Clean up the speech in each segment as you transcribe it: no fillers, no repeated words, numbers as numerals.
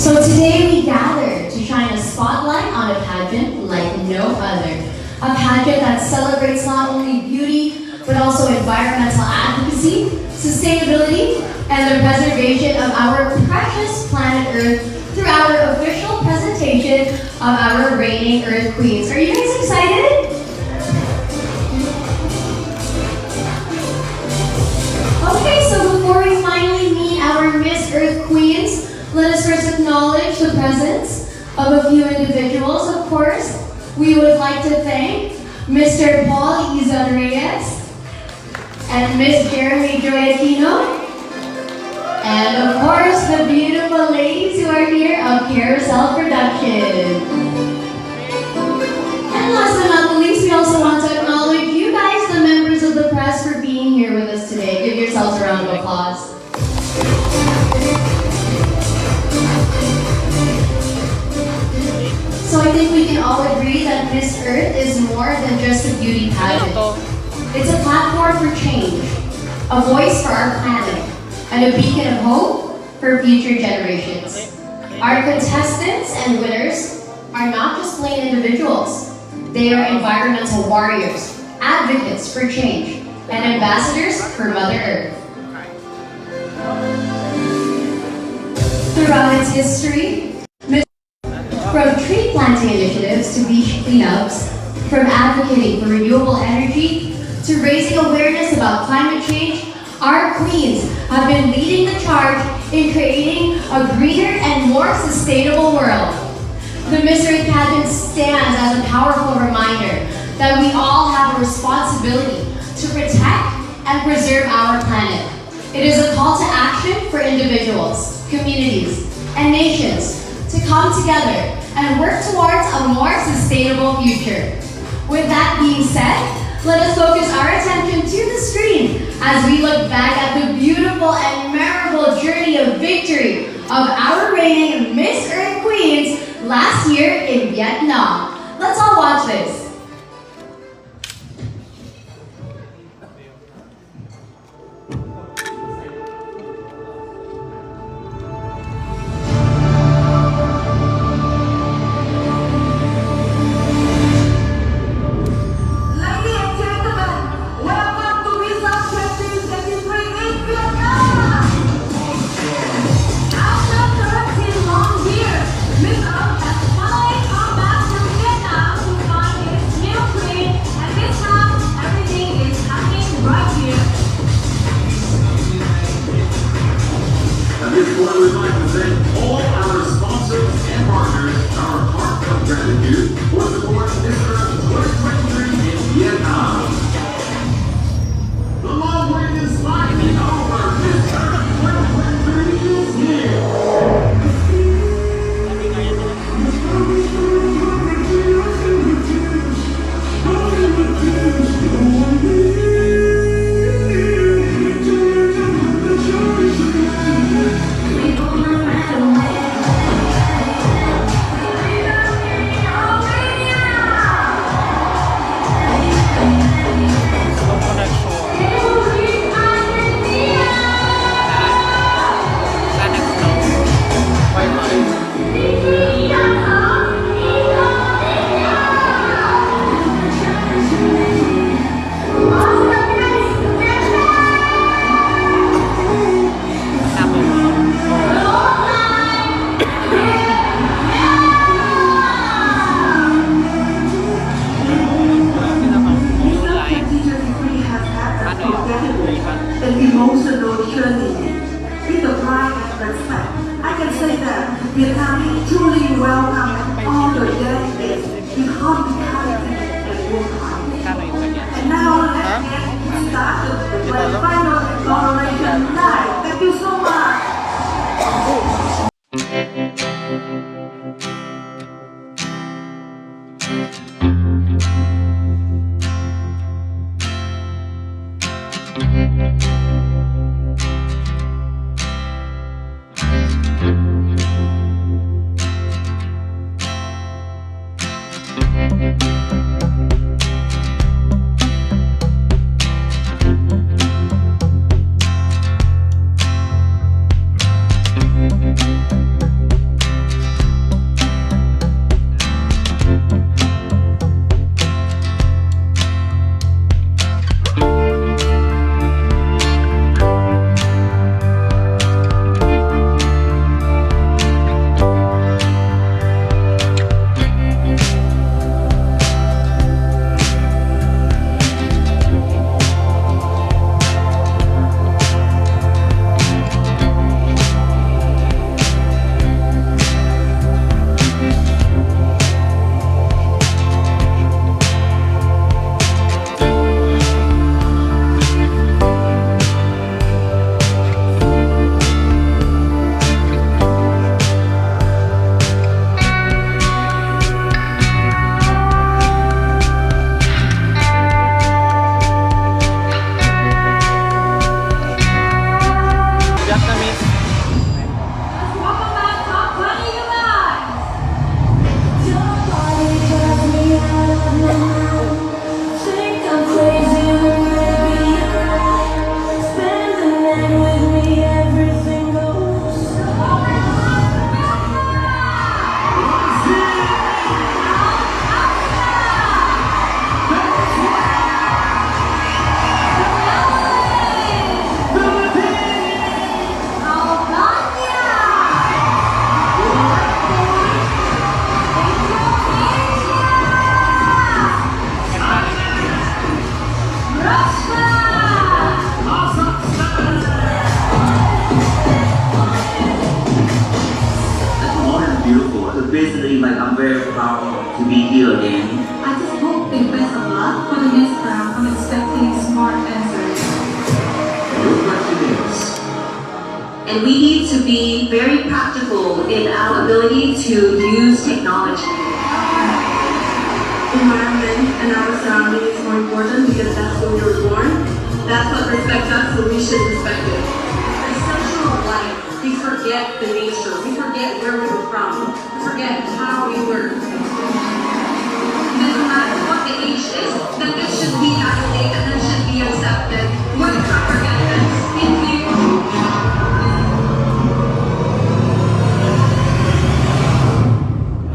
So today we gather to shine a spotlight on a pageant like no other. A pageant that celebrates not only beauty, but also environmental advocacy, sustainability, and the preservation of our precious planet Earth through our official presentation of our reigning Earth Queens. Are you guys excited? Okay, so before we finally meet our Miss Earth Queens, let us first acknowledge the presence of a few individuals. Of course, we would like to thank Mr. Paul Izanreyes and Miss Jeremy Joy Aquino, and of course the beautiful ladies who are here of Carousel Production. And last but not the least, we also want to acknowledge you guys, the members of the press, for being here with us today. Give yourselves a round of applause. So I think we can all agree that Miss Earth is more than just a beauty pageant. It's a platform for change, a voice for our planet, and a beacon of hope for future generations. Our contestants and winners are not just plain individuals. They are environmental warriors, advocates for change, and ambassadors for Mother Earth. Throughout its history, from tree planting initiatives to beach cleanups, from advocating for renewable energy to raising awareness about climate change, our queens have been leading the charge in creating a greener and more sustainable world. The Miss Earth pageant stands as a powerful reminder that we all have a responsibility to protect and preserve our planet. It is a call to action for individuals, communities, and nations to come together and work towards a more sustainable future. With that being said, let us focus our attention to the screen as we look back at the beautiful and memorable journey of victory of our reigning Miss Earth Queens last year in Vietnam. Let's all watch this. An emotional journey. With the pride and respect, I can say that Vietnam truly welcomed all the delegates in hospitality and work hard. And now let's get started with the final inauguration night. Thank you so much. So basically, like, I'm very proud to be here again. I just hope the best of luck for the next round. I'm expecting smart answers. Your question is, And we need to be very practical in our ability to use technology. Environment and our surrounding is more important because that's where we were born. That's what respects us, so we should respect it. Essential of life, we forget the nature, we forget where we were from, we forget how we were. No matter what the age is, then it should be accepted and it should be accepted. We're not forget this. Thank you.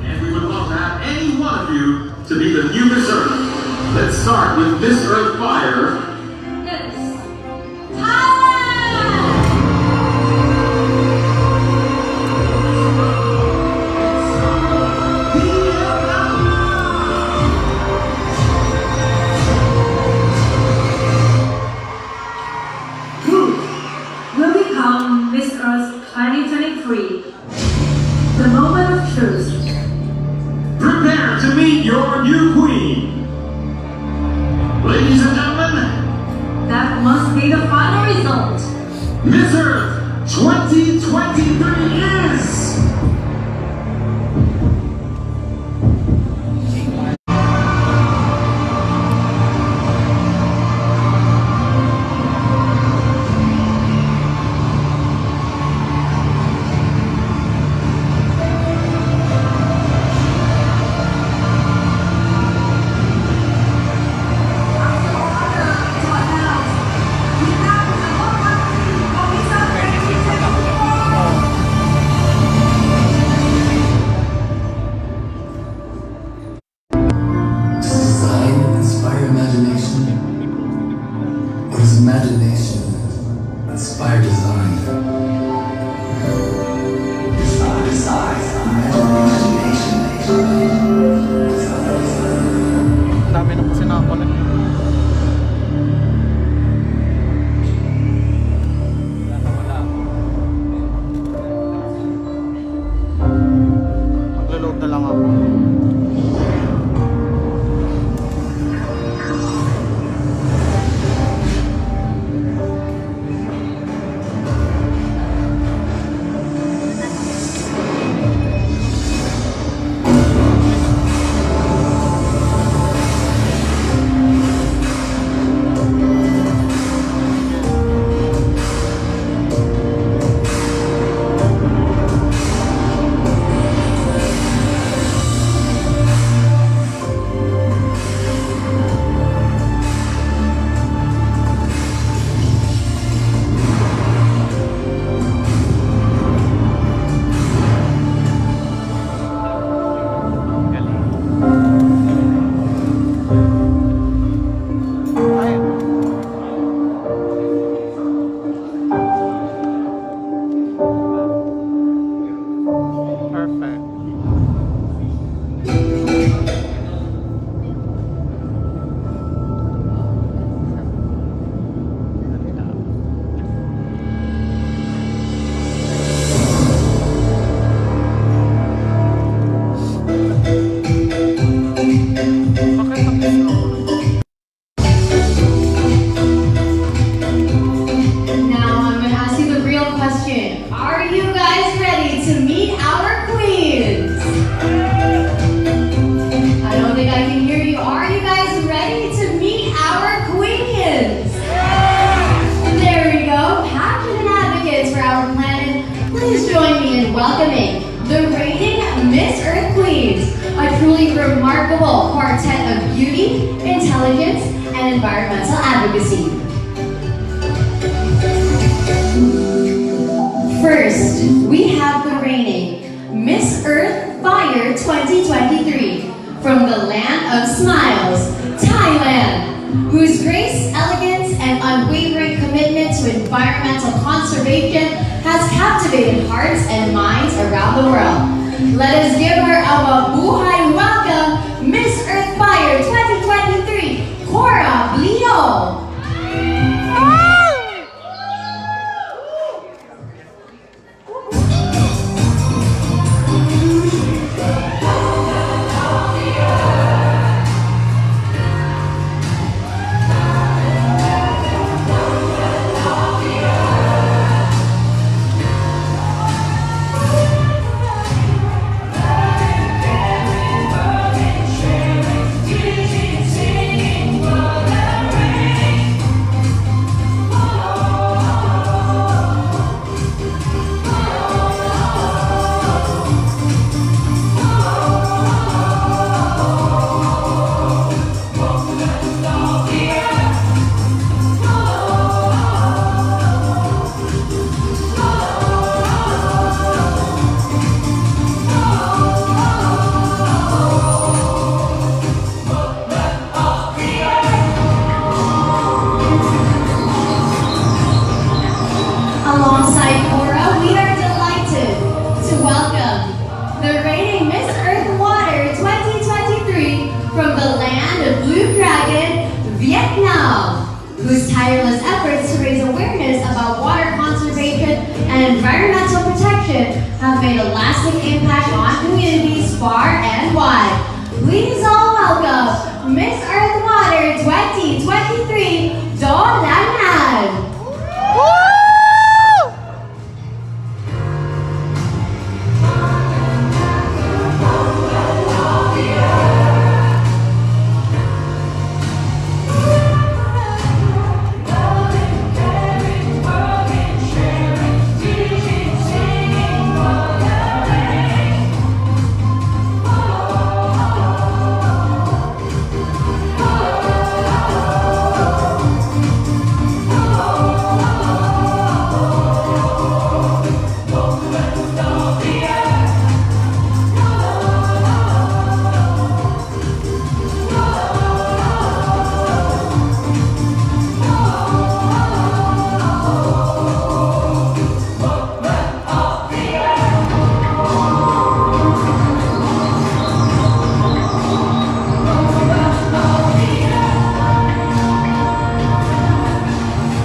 and we would love to have any one of you to be the new Miss Earth. Let's start with Miss Earth Fire. Will become Miss Earth 2023. The moment of truth. Prepare to meet your new queen. Ladies and gentlemen, That must be the final result. Miss Earth 2023 is... Design inspire imagination? Or does imagination inspire design? Dami na kasi nakakulit. Maglo-load na lang ako. remarkable quartet of beauty, intelligence, and environmental advocacy. First, we have the reigning Miss Earth Fire 2023 from the land of smiles, Thailand, whose grace, elegance, and unwavering commitment to environmental conservation has captivated hearts and minds around the world. Let us give her a mabuhay welcome, Miss Earth Fire 2023, Cora Blio. welcome the reigning Miss Earth Water 2023 from the land of Blue Dragon, Vietnam, whose tireless efforts to raise awareness about water conservation and environmental protection have made a lasting impact on communities far and wide. Please all welcome Miss Earth Water 2023, Do Lan Han.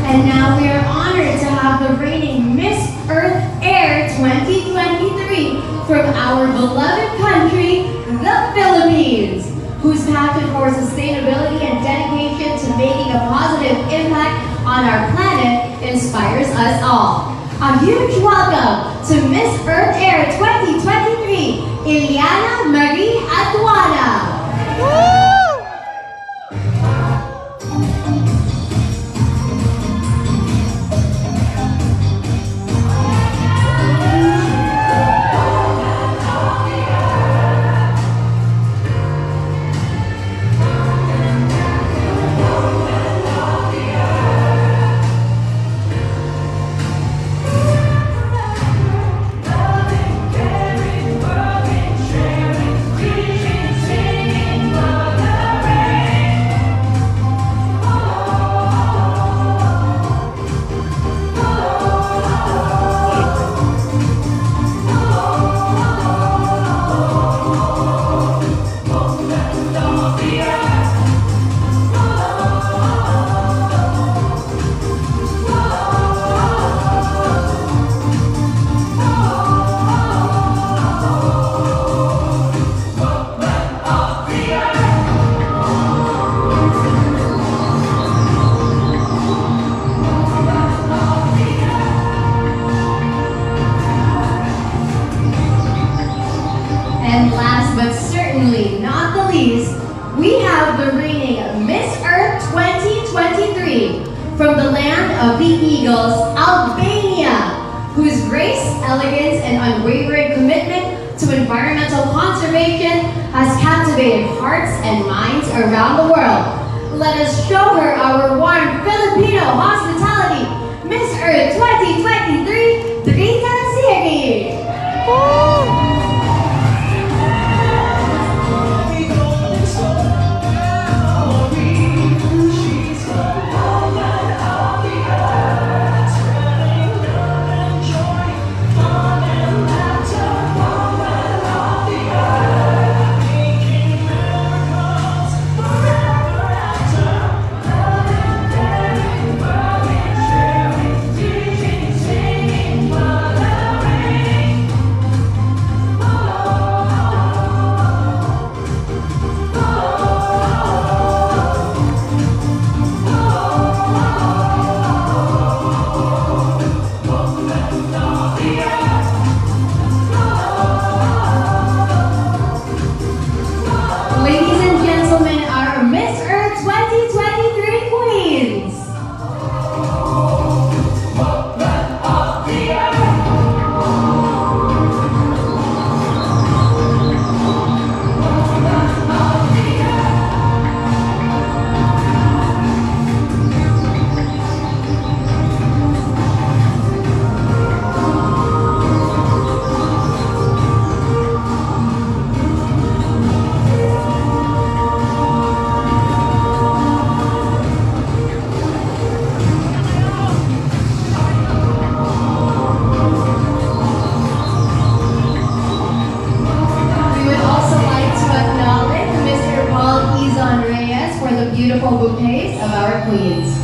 And now we are honored to have the reigning Miss Earth Air 2023 from our beloved country, the Philippines, whose passion for sustainability and dedication to making a positive impact on our planet inspires us all. A huge welcome to Miss Earth Air 2023, Ileana Marie Aduana. And last but certainly not the least, we have the reigning Miss Earth 2023 from the land of the Eagles, Albania, whose grace, elegance, and unwavering commitment to environmental conservation has captivated hearts and minds around the world. Let us show her our warm Filipino hospitality. Miss Earth 2023, Drita Siri. beautiful bouquets of our queens.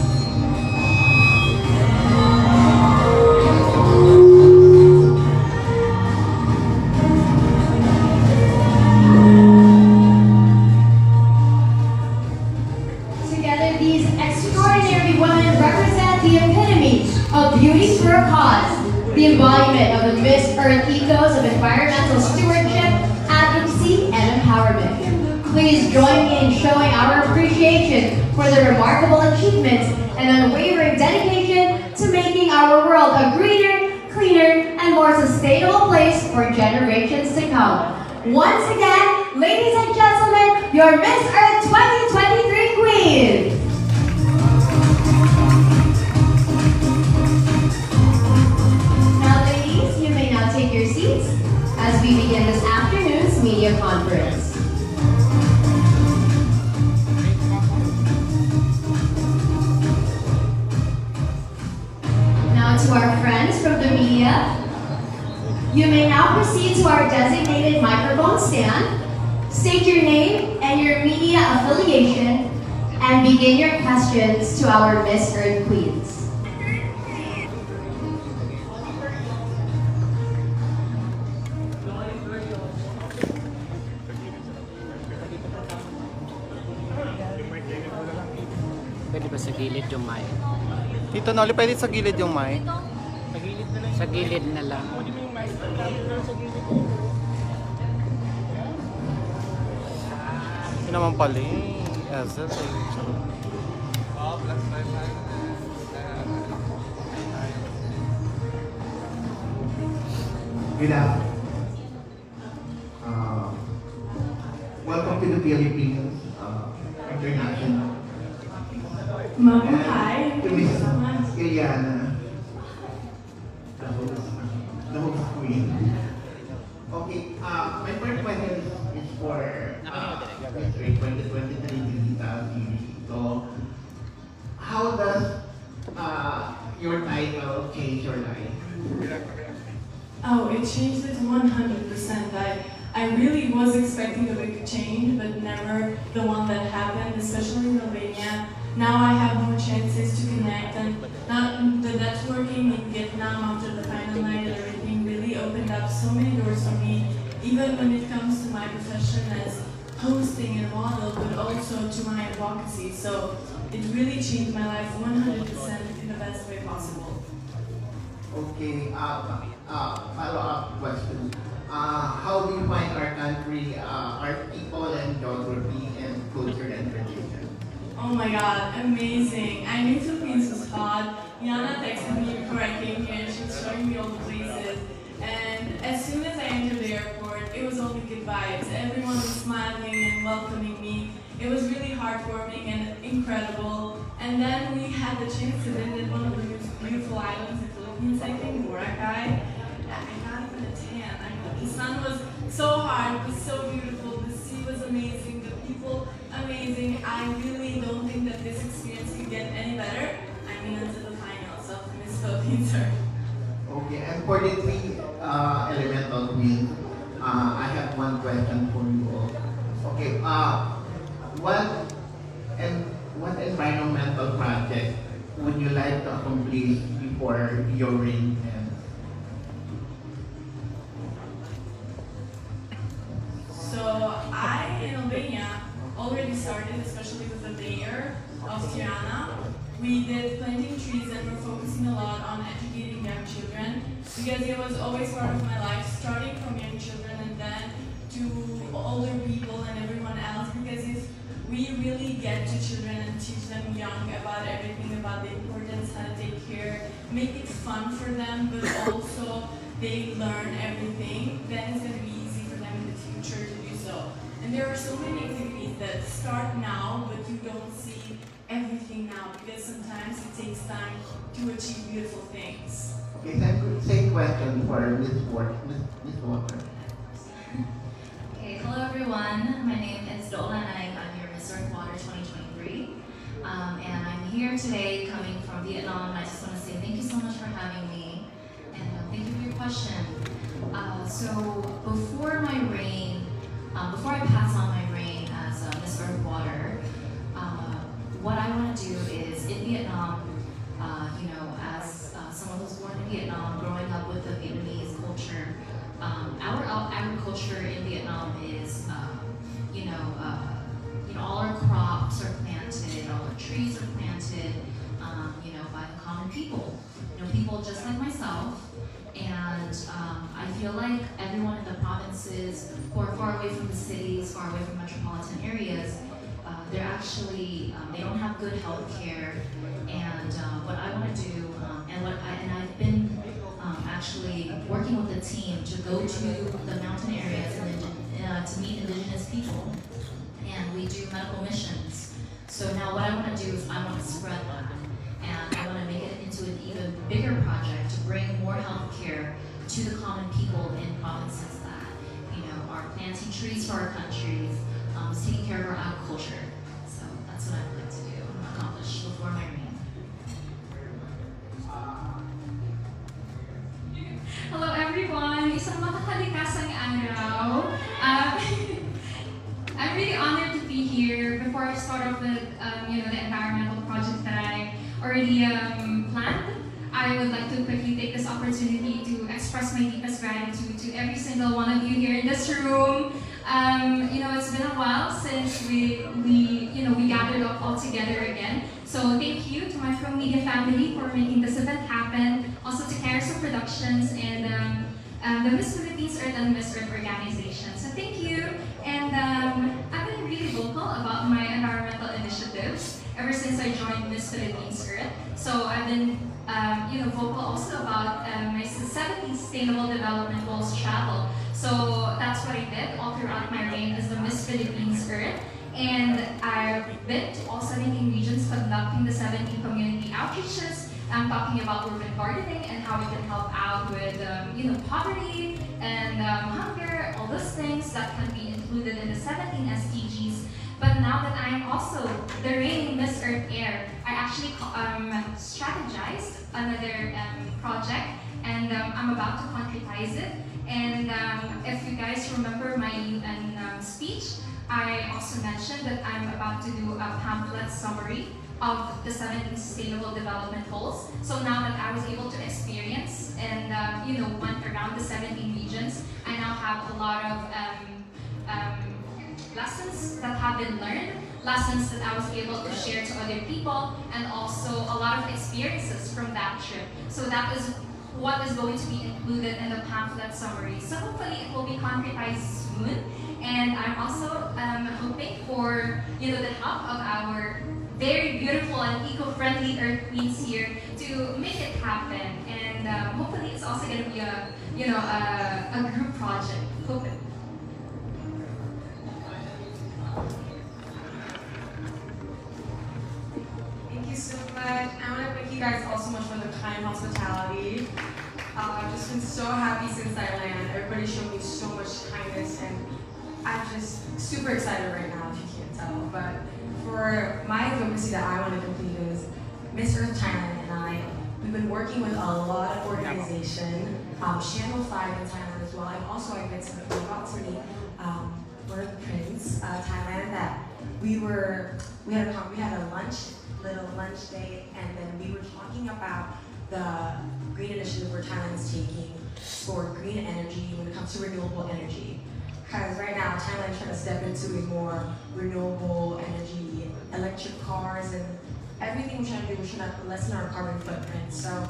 Together, these extraordinary women represent the epitome of beauty for a cause, the embodiment of the Miss Earth ethos of environmental stewardship, advocacy, and empowerment. Please join me in showing our appreciation for their remarkable achievements and unwavering dedication to making our world a greener, cleaner, and more sustainable place for generations to come. Once again, ladies and gentlemen, your Miss Earth 2023 Queen! Now, ladies, you may now take your seats as we begin this afternoon's media conference. Now, to our friends from the media, you may now proceed to our designated microphone stand, state your name and your media affiliation, and begin your questions to our Miss Earth Queens. Pwede ba sa gilid yung mic? Tito Noli, pwede sa gilid yung mic? Sa gilid na lang. Yun naman pala eh. Yes, that's it. Good afternoon. Welcome to the Philippines International. Mabuhay. To Miss Ilyana, the host queen. Okay, my first question is for Miss Earth 2023 digital series. So, how does your title change your life? Oh, it changed it 100%. I really was expecting a big change, but never the one that happened, especially in Albania. Now I have more chances to connect, and the networking in Vietnam after the final night and everything really opened up so many doors for me, even when it comes to my profession as hosting and model, but also to my advocacy. So it really changed my life 100% in the best way possible. Okay, follow-up question. How do you find our country, our people and geography and culture and tradition? Oh my god, amazing. I knew Philippines was hot. Yana texted me before I came here and she was showing me all the places. And as soon as I entered the airport, it was only good vibes. Everyone was smiling and welcoming me. It was really heartwarming and incredible. And then we had the chance to visit one of the most beautiful islands in the Philippines, I think, Boracay. I got even a tan. The sun was so hard, it was so beautiful, the sea was amazing, the people amazing. I really don't think that this experience could get any better. I mean, until the finals of Miss Philippines. Okay, and for the three elemental queens, I have one question for you all. Okay, what environmental project would you like to accomplish before your reign ends? So I, in Albania, already started, especially with the mayor of Tirana. We did planting trees and we're focusing a lot on educating young children because it was always part of my life, starting from young children and then to older people and everyone else, because if we really get to children and teach them young about everything, about the importance, how to take care, make it fun for them, but also they learn everything, then it's going to be easy for them in the future to do so. And there are so many activities that start now, but you don't see everything now, because sometimes it takes time to achieve beautiful things. Okay, same question for Miss Walker. Okay, hello everyone. My name is Dola and I'm your Miss Earth Water 2023. And I'm here today coming from Vietnam, and I just want to say thank you so much for having me. And thank you for your question. So before my reign, before I pass on my reign as Miss Earth Water, what I want to do is in Vietnam, as someone who's born in Vietnam, growing up with the Vietnamese culture, our agriculture in Vietnam is, all our crops are planted, all our trees are planted, by the common people. People just like myself. And I feel like everyone in the provinces who are far away from the cities, far away from metropolitan areas, they're actually, they don't have good health care. And what I want to do, and I've been actually working with the team to go to the mountain areas and to meet indigenous people. And we do medical missions. So now what I want to do is I want to spread that. And I want to make it into an even bigger project to bring more health care to the common people in provinces that, are planting trees for our countries, taking care of our agriculture. So that's what I'd like to do and accomplish before my reign. Hello everyone! Isang makakalikasang araw. I'm really honored to be here. Before I start off with the environmental project that I already planned, I would like to quickly take this opportunity to express my deepest gratitude to every single one of you here in this room. It's been a while since we gathered up all together again. So thank you to my Pro Media family for making this event happen. Also to Carousel Productions and the Miss Philippines Earth and Miss Earth organization. So thank you. And I've been really vocal about my environmental initiatives ever since I joined Miss Philippines Earth. So I've been vocal also about my 17 Sustainable Development Goals travel. So that's what I did all throughout my reign as the Miss Philippines Earth. And I've been to all 17 regions conducting the 17 community outreaches. I'm talking about urban gardening and how we can help out with poverty and hunger, all those things that can be included in the 17 SDGs. But now that I am also the reigning Miss Earth Air, I actually strategized another project, and I'm about to concretize it. And if you guys remember my UN speech, I also mentioned that I'm about to do a pamphlet summary of the 17 Sustainable Development Goals. So now that I was able to experience and went around the 17 regions, I now have a lot of lessons that have been learned, lessons that I was able to share to other people, and also a lot of experiences from that trip. So that is what is going to be included in the pamphlet summary. So hopefully it will be concretized soon. And I'm also hoping for the help of our very beautiful and eco-friendly Earth Queens here to make it happen. And hopefully it's also going to be a group project. Hope it. Thank you so much. I want to thank you guys all so much for the kind hospitality. I've just been so happy since I landed. Everybody showed me so much kindness, and I'm just super excited right now, if you can't tell. But for my advocacy that I want to complete is Miss Earth Thailand and I, we've been working with a lot of organization, Channel 5 in Thailand as well. And also I got to meet Birth Prince Thailand that we had a little lunch date, and then we were talking about the green initiative where Thailand is taking for green energy when it comes to renewable energy. Because right now, Thailand is trying to step into a more renewable energy, electric cars, and everything we're trying to do, we're trying to lessen our carbon footprint. So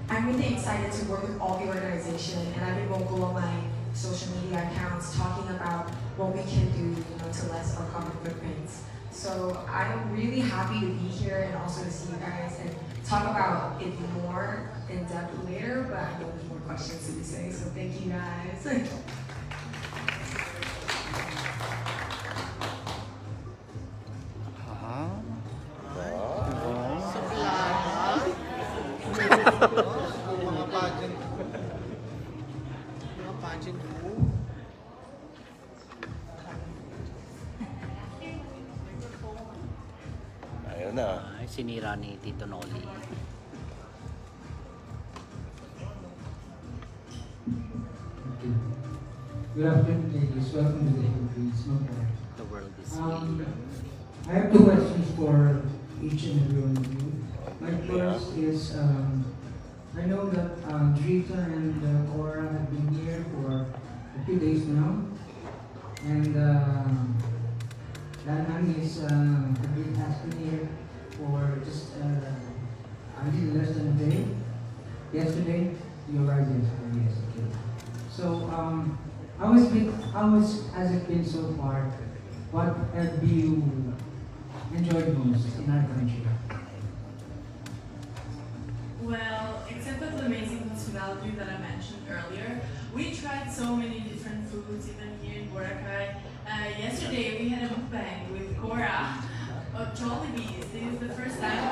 I'm really excited to work with all the organization, and I've been vocal on my social media accounts talking about what we can do to lessen our carbon footprints. So I'm really happy to be here and also to see you guys and talk about it more in depth later, but I know there's more questions to be saying, so thank you guys. Mga pageant. Mga pageant po. Ayun na. Ay, sinira ni Tito Noli. Good afternoon, ladies. Welcome to the Philippines. The world is healing. I have two questions for each and every one of you. My first is, I know that Drita and Cora have been here for a few days now. And Lanhang has been here for just a little less than a day. Yesterday, you arrived yesterday, yes, okay. So, how has it been so far? What have you enjoyed most in our country? Well, except for the amazing hospitality that I mentioned earlier, we tried so many different foods even here in Boracay. Yesterday we had a mukbang with Cora of Jollibees. This is the first time.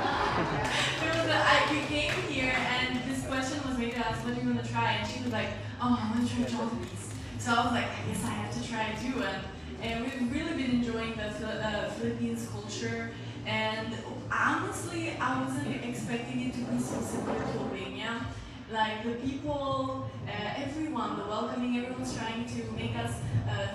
We came here and this question was made to us, what do you want to try? And she was like, oh, I want to try Jollibees. So I was like, I guess I have to try it too. And we've really been enjoying the Philippines culture. And honestly, I wasn't expecting it to be so similar to Albania. Like the people, everyone, the welcoming, everyone's trying to make us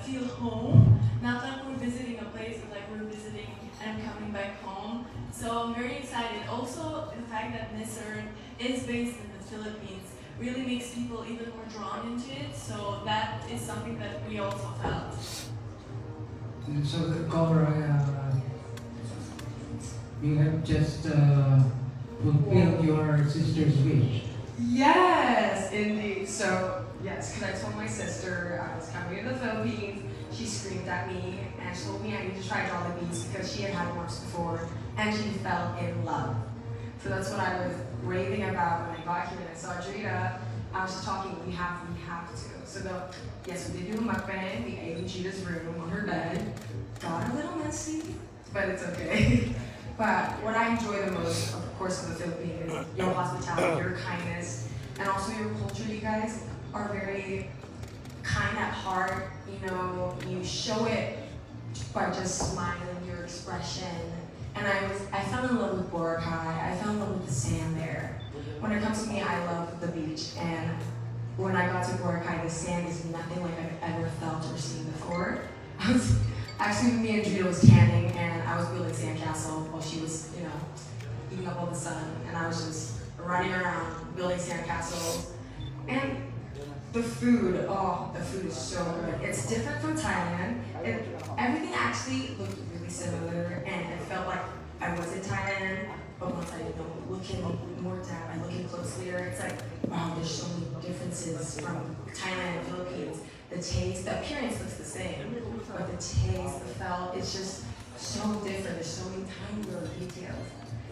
feel home. Not like we're visiting a place, but like we're visiting and coming back home. So I'm very excited. Also, the fact that Miss Earth is based in the Philippines really makes people even more drawn into it. So that is something that we also felt. So the Cora, you have just fulfilled your sister's wish. Yes, indeed. So, yes, because I told my sister I was coming to the Philippines. She screamed at me and she told me I need to try Jollibees because she had had once before and she fell in love. So that's what I was raving about when I got here and I saw Drita. I was just talking, we have to. So yes, we did do a mukbang. We ate in Drita's room on her bed. Got a little messy, but it's okay. But what I enjoy the most, of course, of the Philippines is your hospitality, your kindness, and also your culture. You guys are very kind at heart. You know, you show it by just smiling, your expression. And I fell in love with Boracay. I fell in love with the sand there. When it comes to me, I love the beach. And when I got to Boracay, the sand is nothing like I've ever felt or seen before. Actually, me and Drita was tanning, and I was building sandcastle while she was, you know, eating up all the sun, and I was just running around building sandcastles. And the food, oh, the food is so good. It's different from Thailand. Everything actually looked really similar, and it felt like I was in Thailand. But once I, look in more depth, I look in closer, it's like, wow, there's so many differences from Thailand and Philippines. The taste, the appearance looks the same, but the taste, the felt, it's just so different. There's so many tiny little details.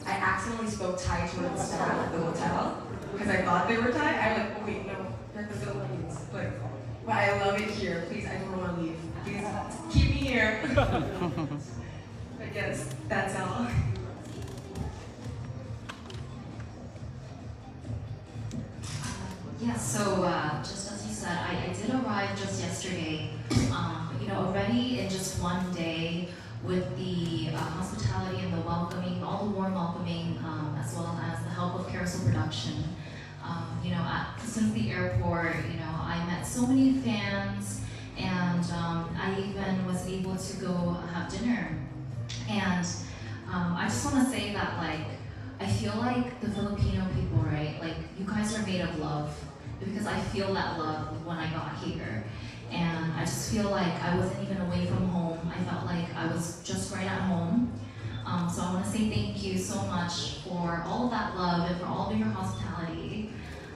I accidentally spoke Thai to the staff at the hotel because I thought they were Thai. I'm like, oh wait, no, they're the Philippines. But I love it here. Please, I don't want to leave. Please keep me here. I guess that's all. Yeah, so just as you said, I did arrive just yesterday. Already in just one day with the hospitality and the welcoming, all the warm welcoming, as well as the help of Carousel Production. At the airport, I met so many fans, and I even was able to go have dinner. And I just want to say that, I feel like the Filipino people, right? You guys are made of love, because I feel that love when I got here. And I just feel like I wasn't even away from home. I felt like I was just right at home. So I want to say thank you so much for all of that love and for all of your hospitality.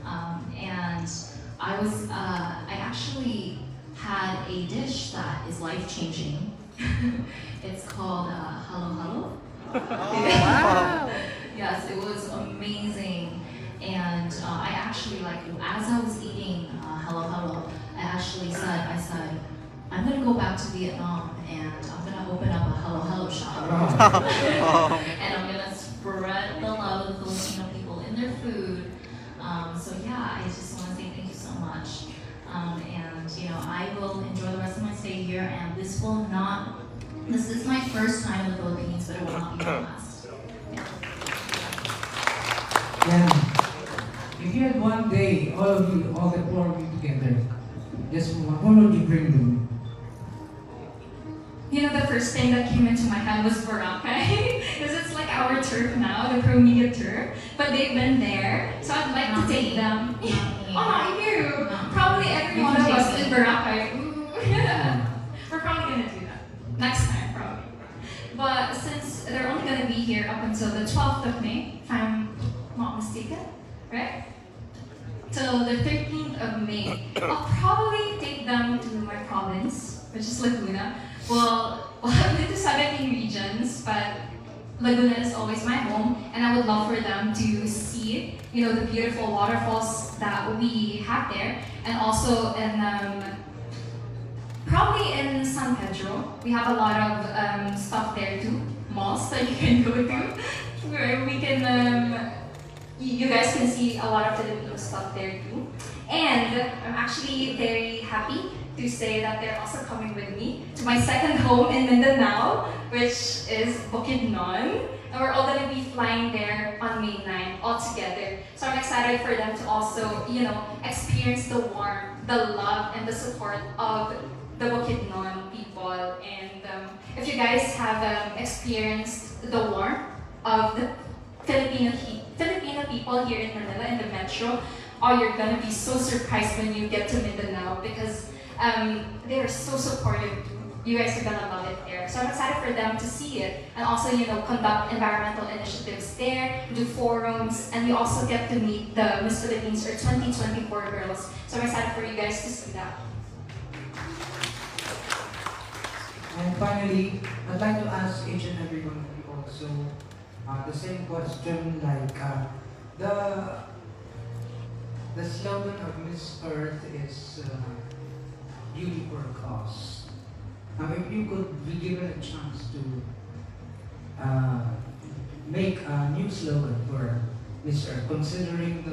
And I actually had a dish that is life-changing. It's called Halo Halo. Oh, wow. Yes, it was amazing. And I actually, as I was eating Halo Halo, I said, I'm gonna go back to Vietnam and I'm gonna open up a Halo Halo shop. And I'm gonna spread the love of the Filipino people in their food. So yeah, I just wanna say thank you so much. I will enjoy the rest of my stay here, and this is my first time in the Philippines, but it will not be my last. Yeah. If you had one day, all of you, all the four of you together, just what would you bring them? The first thing that came into my head was Boracay, because it's like our turf now, the pro media turf. But they've been there, so I'd like to take them. Oh, not you! Probably every one of us in Boracay. Ooh. We're probably gonna do that next time, probably. But since they're only gonna be here up until the 12th of May, if I'm not mistaken, right? Till the 13th of May, I'll probably take them to my province, which is Laguna. Well, I've been to 17 regions, but Laguna is always my home, and I would love for them to see, the beautiful waterfalls that we have there, and also in probably in San Pedro. We have a lot of stuff there too, malls that you can go to, where we can. You guys can see a lot of Filipino stuff there too. And I'm actually very happy to say that they're also coming with me to my second home in Mindanao, which is Bukidnon. And we're all going to be flying there on May 9 all together. So I'm excited for them to also, experience the warmth, the love, and the support of the Bukidnon people. And if you guys have experienced the warmth of the Filipino people here in Manila, in the metro, you're gonna be so surprised when you get to Mindanao because they are so supportive. You guys are gonna love it there. So I'm excited for them to see it and also, conduct environmental initiatives there, do forums, and we also get to meet the Miss Philippines or 2024 girls. So I'm excited for you guys to see that. And finally, I'd like to ask each and every one of you also the same question, like the slogan of Miss Earth is beauty for a cause. Now, if you could be given a chance to make a new slogan for Miss Earth, considering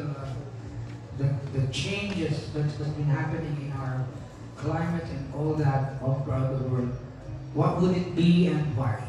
the changes that's been happening in our climate and all that all throughout the world, what would it be and why?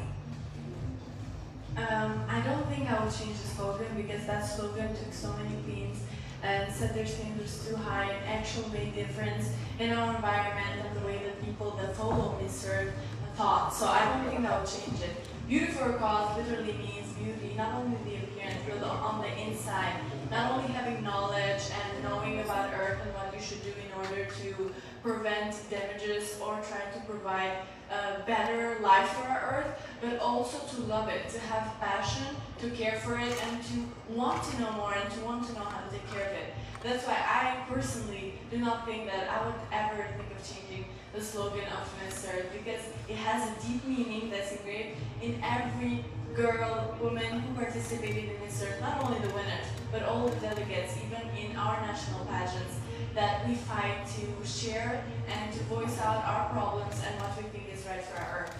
I don't think I will change the slogan because that slogan took so many pains and set their standards too high and actually made difference in our environment and the way that people that follow Miss Earth thought. So I don't think I will change it. Beauty for a cause literally means beauty, not only the appearance, but on the inside. Not only having knowledge and knowing about Earth and what you should do in order to prevent damages or try to provide a better life for our Earth, but also to love it, to have passion, to care for it, and to want to know more and to want to know how to take care of it. That's why I personally do not think that I would ever think of changing the slogan of Miss Earth because it has a deep meaning that's engraved in every girl, woman who participated in Miss Earth, not only the winners, but all the delegates, even in our national pageants, that we fight to share and to voice out our problems and what we think is right for our Earth.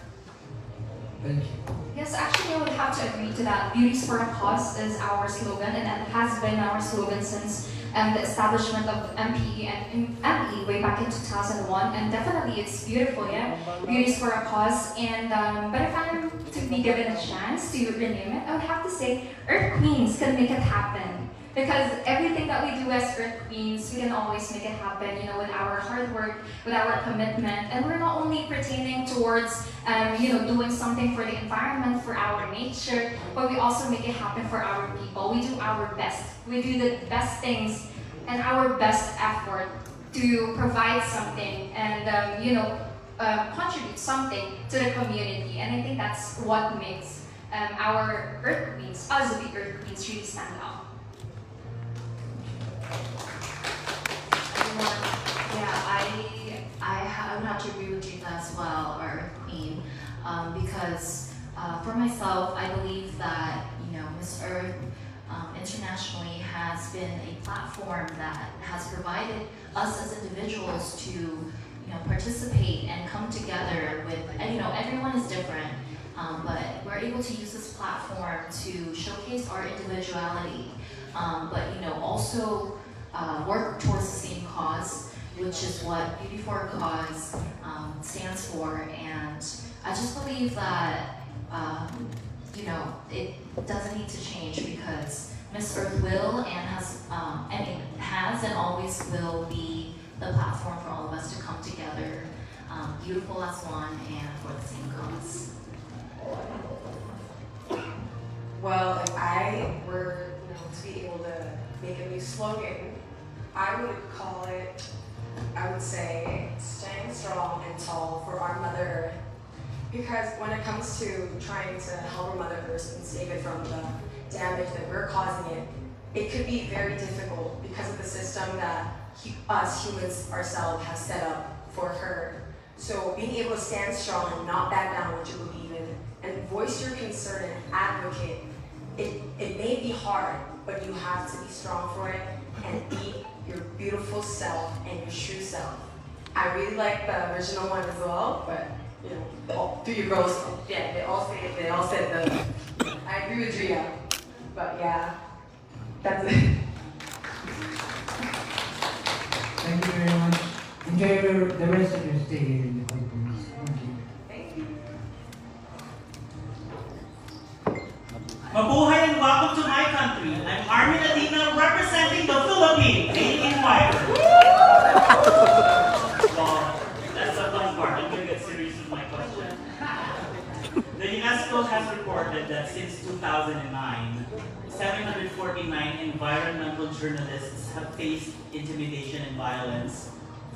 Thank you. Yes, actually I would have to agree to that. Beauty's for a cause is our slogan and it has been our slogan since the establishment of MPE and MPE way back in 2001, and definitely it's beautiful, yeah? Beauty's for a cause, and but if I'm to be given a chance to rename it, I would have to say Earth Queens can make it happen. Because everything that we do as Earth Queens, we can always make it happen, with our hard work, with our commitment. And we're not only pertaining towards, doing something for the environment, for our nature, but we also make it happen for our people. We do our best. We do the best things and our best effort to provide something and, contribute something to the community. And I think that's what makes our Earth Queens, us the Earth Queens, really stand out. I would have to agree with Gina as well, our Queen, because for myself, I believe that Miss Earth internationally has been a platform that has provided us as individuals to participate and come together with, everyone is different, but we're able to use this platform to showcase our individuality, but also work towards the same cause, which is what Beauty for a Cause stands for. And I just believe that it doesn't need to change because Miss Earth will and has and always will be the platform for all of us to come together beautiful as one and for the same cause. Well, if I were, to be able to make a new slogan, I would call it, I would say, stand strong and tall for our Mother Earth. Because when it comes to trying to help our Mother Earth and save it from the damage that we're causing it, it could be very difficult because of the system that us humans ourselves have set up for her. So being able to stand strong and not back down what you believe in and voice your concern and advocate, it may be hard, but you have to be strong for it and be your beautiful self and your true self. I really like the original one as well, but all three girls, yeah, they all said the. I agree with Drea, but yeah, that's it. Thank you very much. Enjoy the rest of your stay here in the Philippines. Thank you. Mabuhay and welcome to my country. I'm Armin Adina representing the Philippines. Being invited. Well, that's the fun part. I'm going to get serious with my question. The UNESCO has reported that since 2009, 749 environmental journalists have faced intimidation and violence.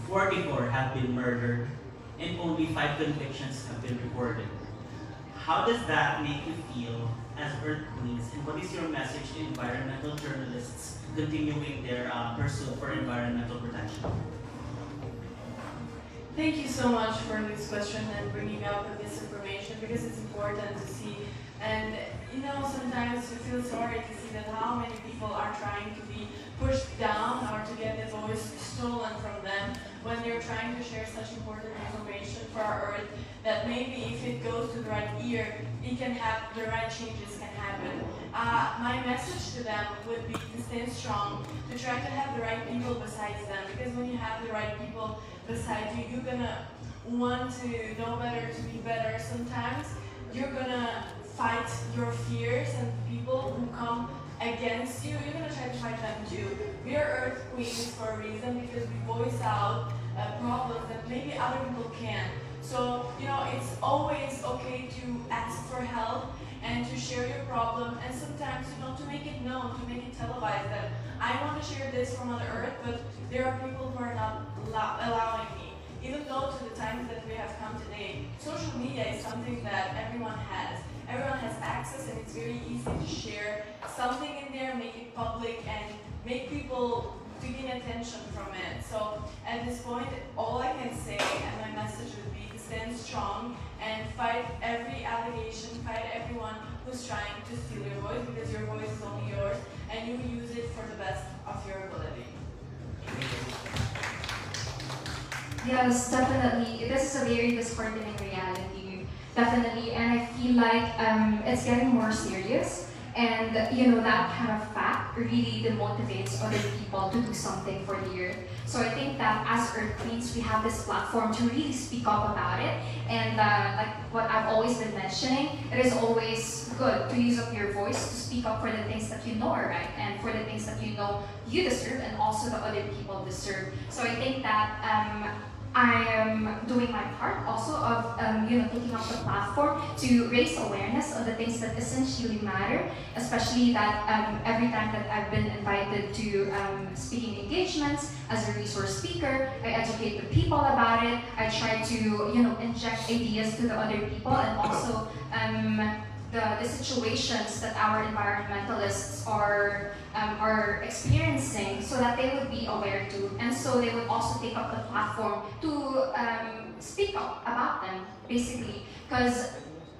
44 have been murdered, and only 5 convictions have been reported. How does that make you feel as Earth Queens, and what is your message to environmental journalists continuing their pursuit for environmental protection? Thank you so much for this question and bringing up this information because it's important to see. And sometimes you feel sorry to see that how many people are trying to be pushed down or to get their voice stolen from them when they're trying to share such important information for our Earth that maybe if it goes to the right ear, it can have the right changes can happen. My message to them would be to stay strong, to try to have the right people besides them, because when you have the right people beside you, you're gonna want to know better, to be better. Sometimes you're gonna fight your fears and people who come against you, you're gonna try to fight them too. We are Earth Queens for a reason because we voice out problems that maybe other people can't. So, it's always okay to ask for help and to share your problem, and sometimes, to make it known, to make it televised that I want to share this from Mother Earth, but there are people who are not allowing me. Even though to the times that we have come today, social media is something that everyone has. Everyone has access and it's very easy to share something in there, make it public, and make people to gain attention from it. So at this point, all I can say and my message would be to stand strong and fight every allegation, fight everyone who's trying to steal your voice, because your voice is only yours and you use it for the best of your ability. Yes, definitely. This is a very disheartening reality, definitely, and I feel like it's getting more serious. And that kind of fact really demotivates other people to do something for the Earth. So I think that as Earth Queens, we have this platform to really speak up about it. And like what I've always been mentioning, it is always good to use up your voice to speak up for the things that you know are right and for the things that you know you deserve and also the other people deserve. So I think that I am doing my part also of taking up the platform to raise awareness of the things that essentially matter, especially that every time that I've been invited to speaking engagements as a resource speaker, I educate the people about it. I try to inject ideas to the other people, and also the situations that our environmentalists are experiencing, so that they would be aware too, and so they would also take up the platform to speak up about them, basically. Because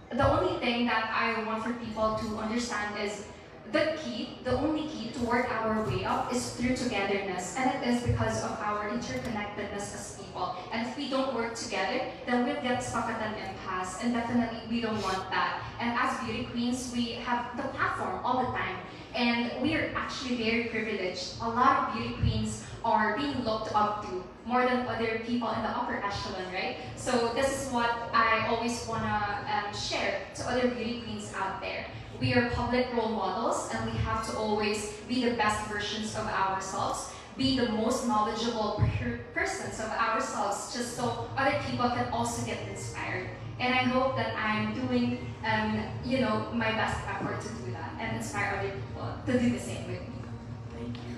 the only thing that I want for people to understand is the only key to work our way up is through togetherness, and it is because of our interconnectedness as people. And if we don't work together, then we'll get stuck at an impasse, and definitely we don't want that. And as beauty queens, we have the platform all the time, and we are actually very privileged. A lot of beauty queens are being looked up to more than other people in the upper echelon, right? So this is what I always wanna share to other beauty queens out there. We are public role models, and we have to always be the best versions of ourselves. be the most knowledgeable persons of ourselves, just so other people can also get inspired. And I hope that I'm doing, my best effort to do that and inspire other people to do the same with me. Thank you.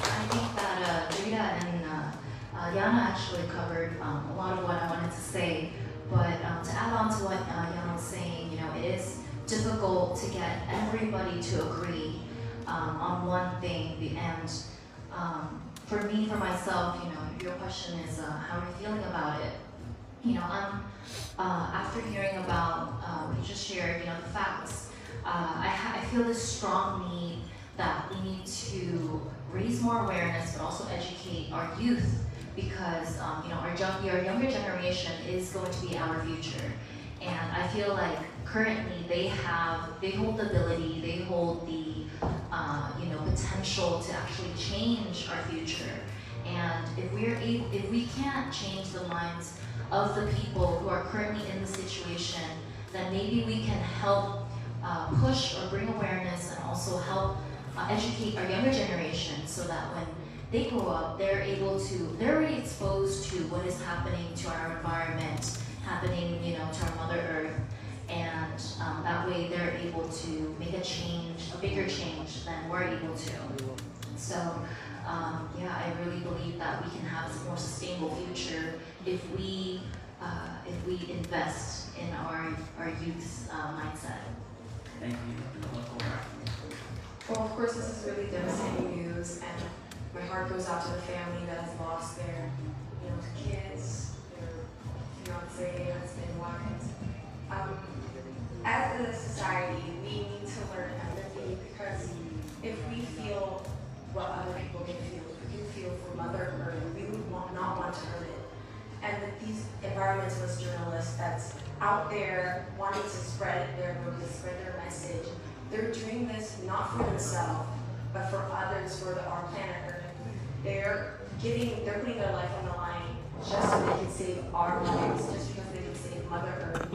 I think that Rita and Yana actually covered a lot of what I wanted to say. But to add on to what Yana was saying, it is difficult to get everybody to agree on one thing. And for me, for myself, your question is how are you feeling about it? I'm after hearing about what you just shared, the facts. I feel this strong need that we need to raise more awareness, but also educate our youth, because our younger generation is going to be our future. And I feel like currently they hold the ability, they hold the potential to actually change our future. And if we can't change the minds of the people who are currently in the situation, then maybe we can help push or bring awareness and also help educate our younger generation, so that when they grow up, they're already exposed to what is happening to our environment, happening, to our Mother Earth, and that way they're able to make a change, a bigger change than we're able to. So, I really believe that we can have a more sustainable future if we invest in our youth's mindset. Thank you. Well, of course, this is really devastating news, and my heart goes out to the family that has lost their, kids, their fiance, husband, wives. As a society, we need to learn empathy, because if we feel what other people can feel, if we can feel for Mother Earth, we would not want to hurt it. And with these environmentalist journalists that's out there wanting to spread their voice, spread their message, they're doing this not for themselves, but for others, for our planet Earth. They're putting their life on the line just so they can save our lives, just because they can save Mother Earth.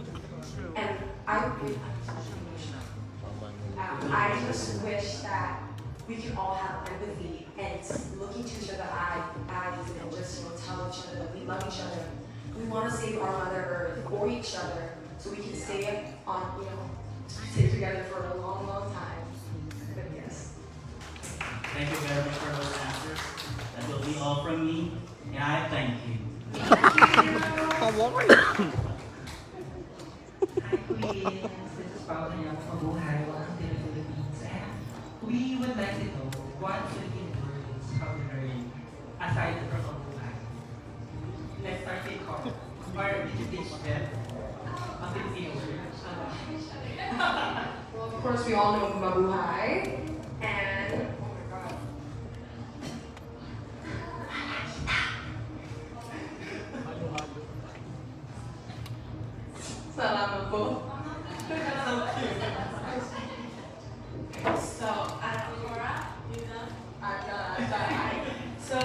And I just wish that we can all have empathy and look into each other's eyes and just tell each other that we love each other. We want to save our Mother Earth or each other, so we can stay stay together for a long, long time. But yes. Thank you very much for those answers. That will be all from me, and I thank you. Hi, Queen. This is Paula Yang from Buhay, welcome to the Philippines. And we would like to know what Philippine words have we learned aside from Buhay. Let's start with Carl. Or did you teach them a Filipino word? Well, of course, we all know mabuhay, and oh my god. Salamat po. So, So,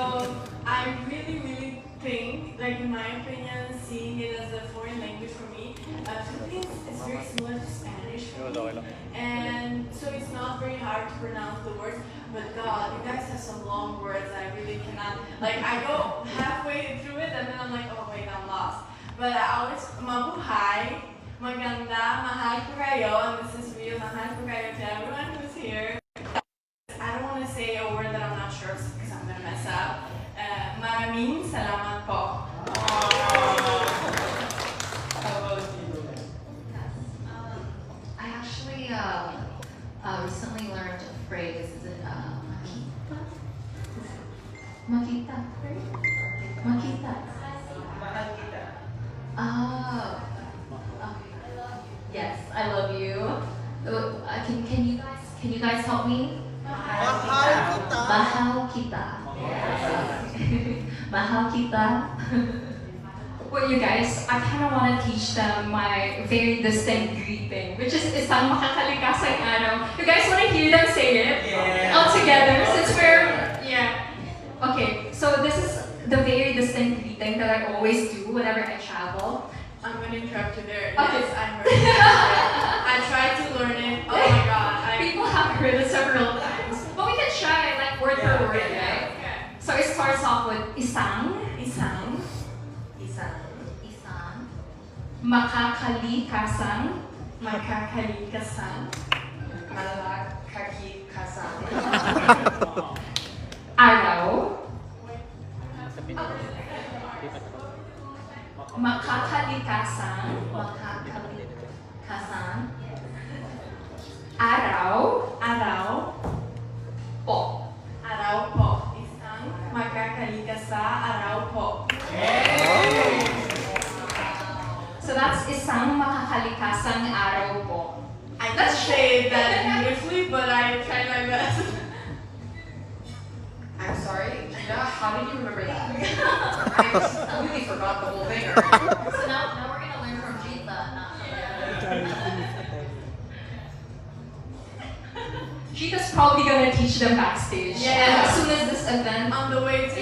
I really think, in my opinion, seeing it as a foreign language for me, Philippines is very similar to Spanish for me. And so it's not very hard to pronounce the words, but God, you guys have some long words that I really cannot, I go halfway through it and then I'm like, oh wait, I'm lost. But I always, mabuhay, maganda, mahal ko kayo, and this is real, mahal ko kayo to everyone who's here. I don't want to say a word that I'm not sure because I'm going to mess up. Maraming salamat po. I actually recently learned a phrase. Is it makita? Makita. Oh. Yes, I love you. Can you guys help me? Mahal kita. Mahal kita. Well, you guys, I kind of want to teach them my very distinct greeting, which is isang makakalikasang araw. You guys want to hear them say it? Yeah. All together, since we're, Okay, so this is the very distinct greeting that I always do whenever I travel. I'm going to interrupt you there. Okay. Yes, I heard it. I tried to learn it. Oh my god. People have heard it several times. But we can try, word per word. starts off with isang, isang, makakalikasan, malakakikasan, araw, makakalikasan, araw, po. Araw po. Isang makakalika sa araw po. So that's isang makakalikasang araw po. I can't say that beautifully, but I tried my best. I'm sorry, Gina, how did you remember that? I completely forgot the whole thing already. So now we're gonna learn from Gita. Gita's probably gonna teach them backstage. Yeah. And as soon as this event, On the way to the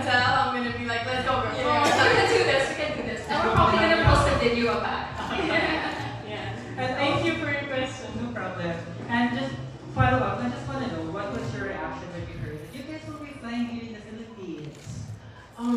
hotel, I'm gonna be like, let's go, girl. we can do this. And we're probably gonna post a video of that. Yeah. Thank you for your question. No problem. And just follow up, I just want to know, what was your reaction when you heard that you guys will be flying here in the Philippines?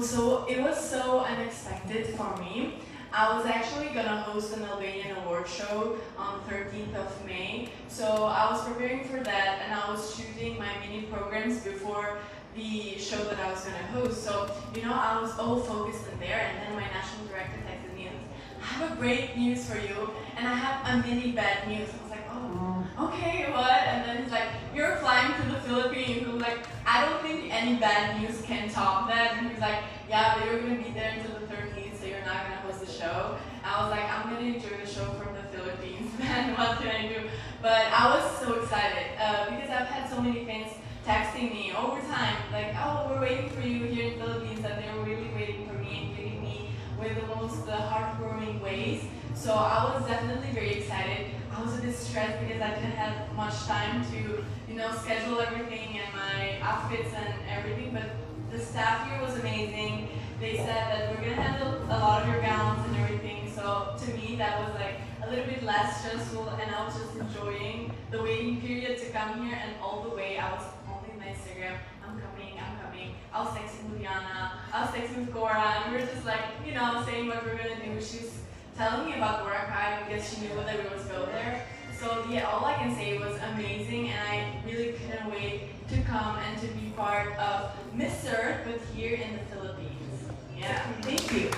So it was so unexpected for me. I was actually gonna host an Albanian award show on 13th of May. So I was preparing for that and I was shooting my mini programs before the show that I was gonna host. So, I was all focused in there, and then my national director texted me and I have a great news for you, and I have a mini bad news. I was like, oh, okay, what? And then he's like, you're flying to the Philippines. I was like, I don't think any bad news can top that. And he's like, yeah, but you're gonna be there until the 13th, so you're not gonna host the show. I was like, I'm gonna enjoy the show from the Philippines, man. What can I do? But I was so excited because I've had so many fans texting me over time, like, oh, we're waiting for you here in the Philippines, and they were really waiting for me and giving me with the most heartwarming ways. So I was definitely very excited. I was a bit stressed because I didn't have much time to, schedule everything and my outfits and everything, but the staff here was amazing. They said that we're gonna handle a lot of your gowns and everything, so to me that was like a little bit less stressful, and I was just enjoying the waiting period to come here, and all the way I was on my Instagram, I'm coming. I was texting with Yana, I was texting with Cora, and we were just like, saying what we're gonna do. She was telling me about Boracay because she knew that we were go there. So yeah, all I can say was amazing, and I really couldn't wait to come and to be part of Miss Earth, but here in the Philippines. Yeah, thank you.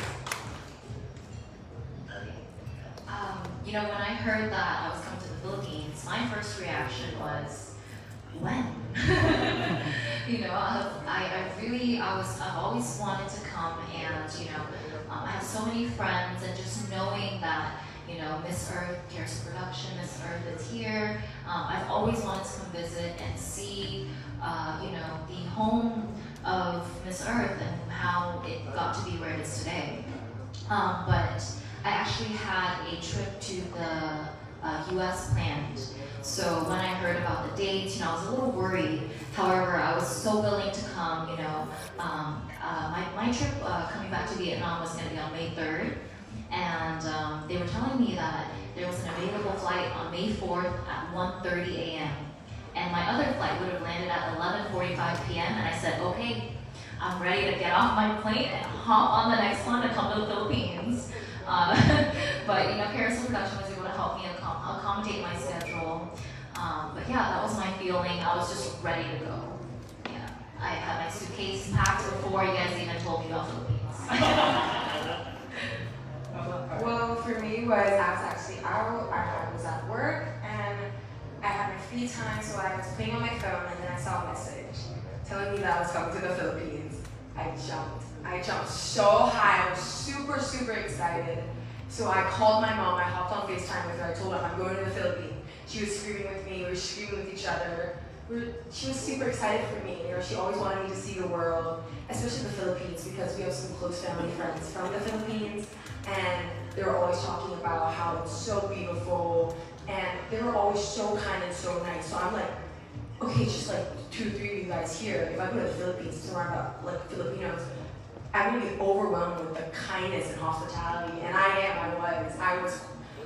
When I heard that I was coming to the Philippines, my first reaction was, when? I've always wanted to come, and I have so many friends, and just knowing that Miss Earth, Cares Production, Miss Earth is here. I've always wanted to come visit and see, the home of Miss Earth and how it got to be where it is today. But I actually had a trip to the U.S. planned. So when I heard about the dates, I was a little worried. However, I was so willing to come. My trip coming back to Vietnam was going to be on May 3rd, and they were telling me that there was an available flight on May 4th at 1:30 a.m. And my other flight would have landed at 11:45 p.m. And I said, okay, I'm ready to get off my plane and hop on the next one to come to the Philippines. But Carousel Production was able to help me accommodate my schedule. But yeah, that was my feeling. I was just ready to go. Yeah, I had my suitcase packed before you guys even told me about Philippines. Well, for me, I was actually out. I was at work, and I had my free time, so I was playing on my phone, and then I saw a message telling me that I was coming to the Philippines. I jumped so high. I was super, super excited. So I called my mom. I hopped on FaceTime with her. I told her I'm going to the Philippines. She was screaming with me. We were screaming with each other. She was super excited for me. She always wanted me to see the world, especially the Philippines, because we have some close family friends from the Philippines, and they were always talking about how it's so beautiful, and they were always so kind and so nice. So I'm like, okay, just like 2 or 3 of you guys here. If I go to the Philippines to learn about Filipinos, I'm gonna be overwhelmed with the kindness and hospitality, and I was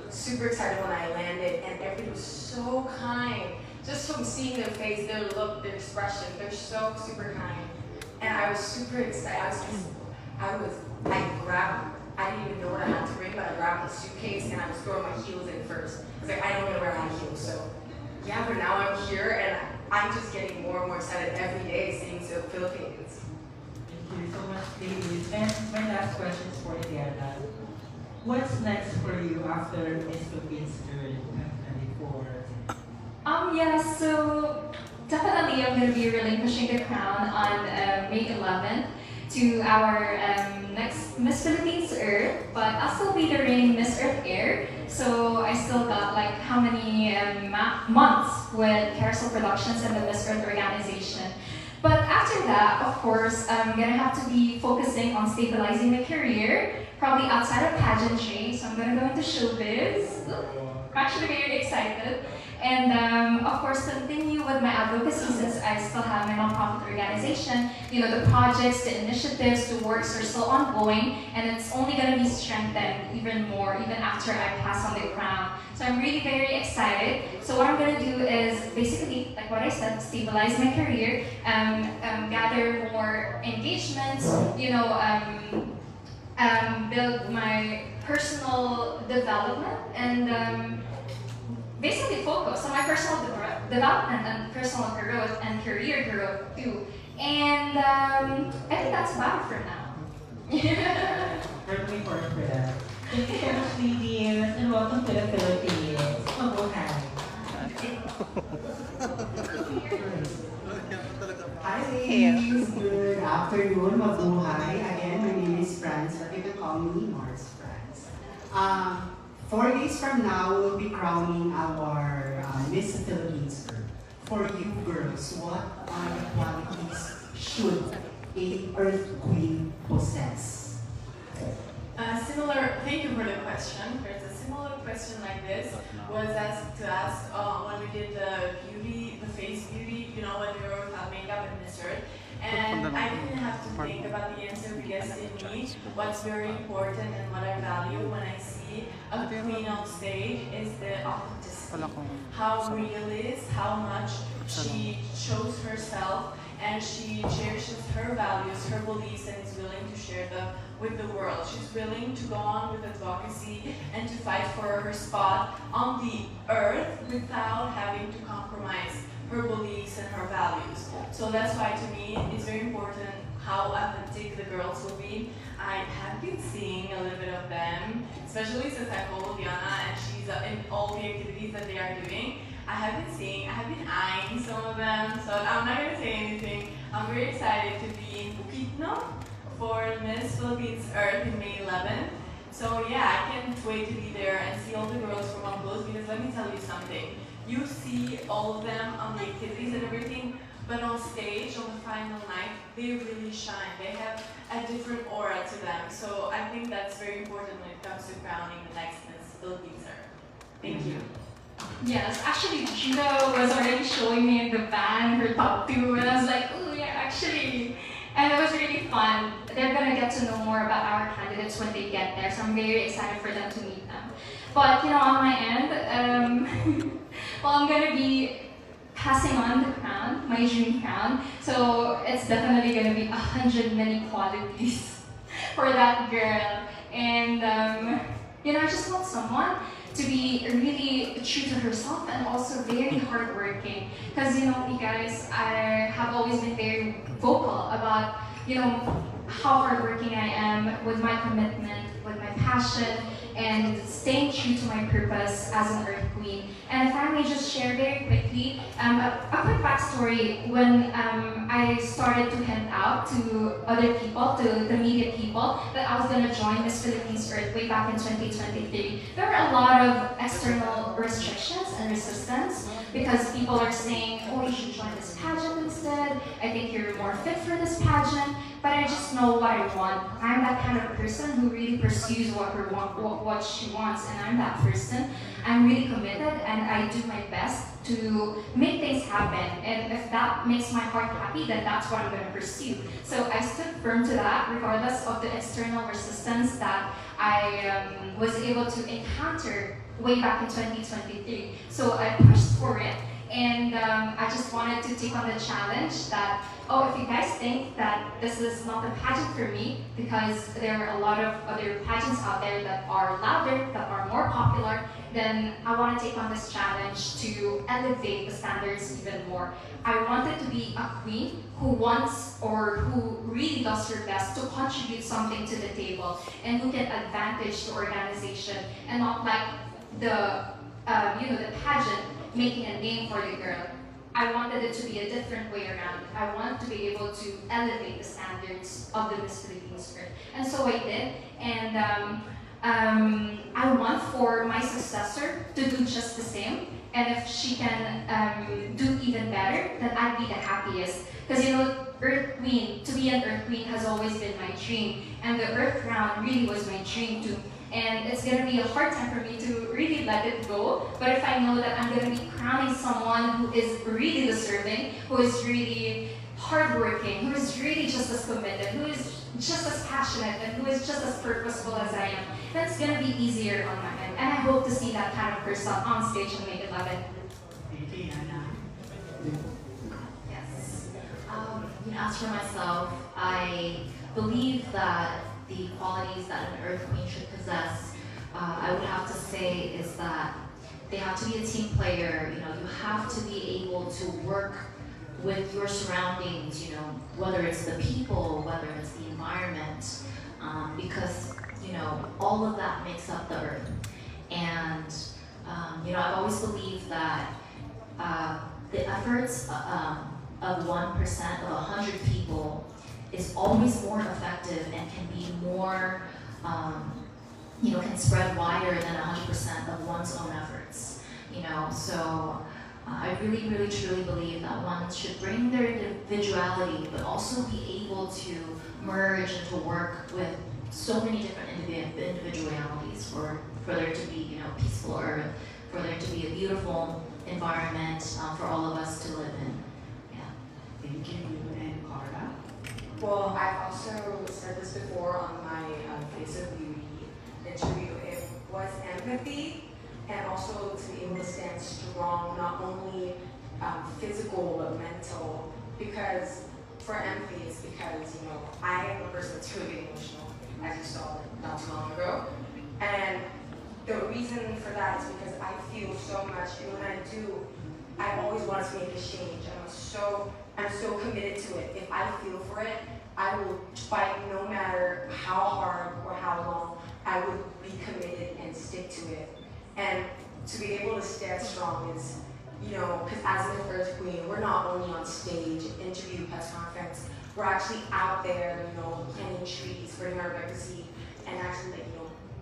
super excited when I landed, and everybody was so kind. Just from seeing their face, their look, their expression, they're so super kind. and I was super excited. I didn't even know what I had to bring, but I grabbed the suitcase and I was throwing my heels in first. I was like, I don't know where I heels, so yeah, but now I'm here and I'm just getting more and more excited every day seeing the Philippines. Thank you so much, David. And my last question is for Diana. What's next for you after Miss Philippines Earth 2024? Yeah, so definitely I'm going to be relinquishing the crown on May 11th to our next Miss Philippines Earth, but I'll still be the reigning Miss Earth Air. So I still got like how many months with Carousel Productions and the Miss Earth organization. But after that, of course, I'm gonna have to be focusing on stabilizing my career, probably outside of pageantry. So I'm gonna go into showbiz. I'm actually very excited. And of course, continue with my advocacy since I still have my nonprofit organization. You know, the projects, the initiatives, the works are still ongoing, and it's only going to be strengthened even more, even after I pass on the crown. So I'm really very excited. So what I'm going to do is basically, like what I said, stabilize my career, gather more engagements, you know, build my personal development, and basically focus on my personal development and personal growth and career growth too. And I think that's about it for now. We're looking forward for that. Thank you so much, ladies, and welcome to the Philippines. Mabuhay! Hi ladies, good afternoon, mabuhay. Again, my name is Franz, but you can call me Mars Franz. 4 days from now, we'll be crowning our Miss Philippines Earth. For you girls, what are the qualities should a Earth Queen possess? Thank you for the question. There's a similar question like this was asked to us when we did the face beauty, you know, when we were without makeup and Miss Earth. And I didn't have to think about the answer because in me, what's very important and what I value when I see a queen on stage is the authenticity. How real is, how much she shows herself and she cherishes her values, her beliefs, and is willing to share them with the world. She's willing to go on with advocacy and to fight for her spot on the earth without having to compromise her beliefs and her values. So that's why to me it's very important how authentic the girls will be. I have been seeing a little bit of them, especially since I follow Diana and she's in all the activities that they are doing. I have been eyeing some of them, so I'm not gonna say anything. I'm very excited to be in Bukidnon for Miss Philippines Earth in May 11th. So yeah, I can't wait to be there and see all the girls from up close because let me tell you something. You see all of them on the activities and everything, but on stage, on the final night, they really shine. They have a different aura to them. So I think that's very important when it comes to crowning the next Miss Philippines Earth. Thank you. Yes, actually Gina was already showing me in the van her top two, and I was like, oh yeah, actually. And it was really fun. They're gonna get to know more about our candidates when they get there, so I'm very excited for them to meet them. But you know, on my end, well, I'm gonna be passing on the crown, my dream crown. So it's definitely gonna be 100 many qualities for that girl. And you know, I just want someone to be really true to herself and also very hardworking. Because you know, you guys, I have always been very vocal about, you know, how hardworking I am with my commitment, with my passion, and staying true to my purpose as an Earth Queen. And if I may just share very quickly, a quick backstory. When I started to hint out to other people, to the media people, that I was going to join Miss Philippines Earth way back in 2023, there were a lot of external restrictions and resistance because people are saying, oh, you should join this pageant instead. I think you're more fit for this pageant. But I just know what I want. I'm that kind of person who really pursues what she wants, and I'm that person. I'm really committed, and I do my best to make things happen. And if that makes my heart happy, then that's what I'm going to pursue. So I stood firm to that, regardless of the external resistance that I was able to encounter way back in 2023. So I pushed for it. And I just wanted to take on the challenge that, oh, if you guys think that this is not a pageant for me, because there are a lot of other pageants out there that are louder, that are more popular, then I want to take on this challenge to elevate the standards even more. I wanted to be a queen who wants or who really does her best to contribute something to the table and who can advantage the organization and not like the the pageant making a name for the girl. I wanted it to be a different way around. I want to be able to elevate the standards of the Miss Philippines girl. And so I did. And I want for my successor to do just the same. And if she can do even better, then I'd be the happiest. Because Earth Queen, to be an Earth Queen has always been my dream. And the Earth Crown really was my dream too. And it's gonna be a hard time for me to really let it go. But if I know that I'm gonna be crowning someone who is really deserving, who is really hardworking, who is really just as committed, who is just as passionate, and who is just as purposeful as I am, then it's gonna be easier on my end. And I hope to see that kind of person on stage and make it love it. Thank you, Yana. Yes. As for myself, I believe that the qualities that an Earth Queen should possess, I would have to say is that they have to be a team player. You have to be able to work with your surroundings, whether it's the people, whether it's the environment, because, all of that makes up the Earth. And, I've always believed that the efforts of 1% of 100 people is always more effective and can be more, can spread wider than 100% of one's own efforts. So I really, really, truly believe that one should bring their individuality, but also be able to merge and to work with so many different individualities for there to be, peaceful Earth, for there to be a beautiful environment for all of us to live in. Yeah. Thank you. And Cara? Well, I've also said this before on my Face of Beauty interview. It was empathy and also to be able to stand strong, not only physical but mental. Because for empathy, it's because I am a person that's really emotional, as you saw not too long ago. And the reason for that is because I feel so much, and when I do, I always want to make a change. I'm so committed to it. If I feel for it, I will fight no matter how hard or how long. I would be committed and stick to it. And to be able to stand strong is, because as an Earth Queen, we're not only on stage, interview, press conference, we're actually out there, planting trees, spreading our legacy, and actually,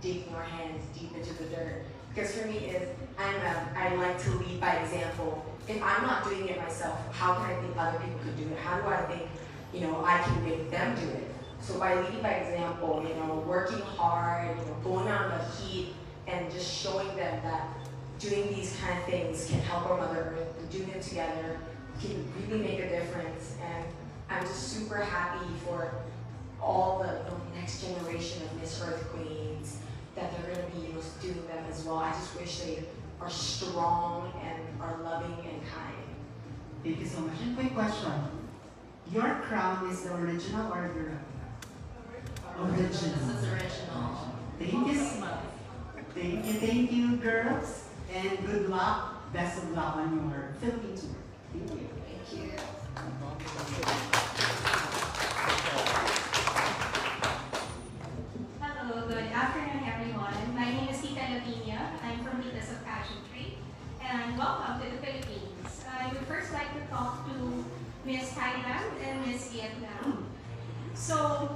digging our hands deep into the dirt. Because for me, I like to lead by example. If I'm not doing it myself, how can I think other people could do it? How do I think, I can make them do it? So by leading by example, working hard, going out in the heat, and just showing them that doing these kind of things can help our Mother Earth, and doing them together can really make a difference. And I'm just super happy for all the next generation of Miss Earth Queens, that they're going to be doing them as well. I just wish they are strong and are loving and kind. Thank you so much. And quick question. Your crown is the original or the replica? Original. This is original. Thank you. Thank you, girls. And good luck. Best of luck on your Philippine tour. Thank you. Thank you. Hello, good afternoon everyone. My name is Tita Lavinia. I'm from Titas of Pageantry. And welcome to the Philippines. I would first like to talk to Miss Thailand and Miss Vietnam. So,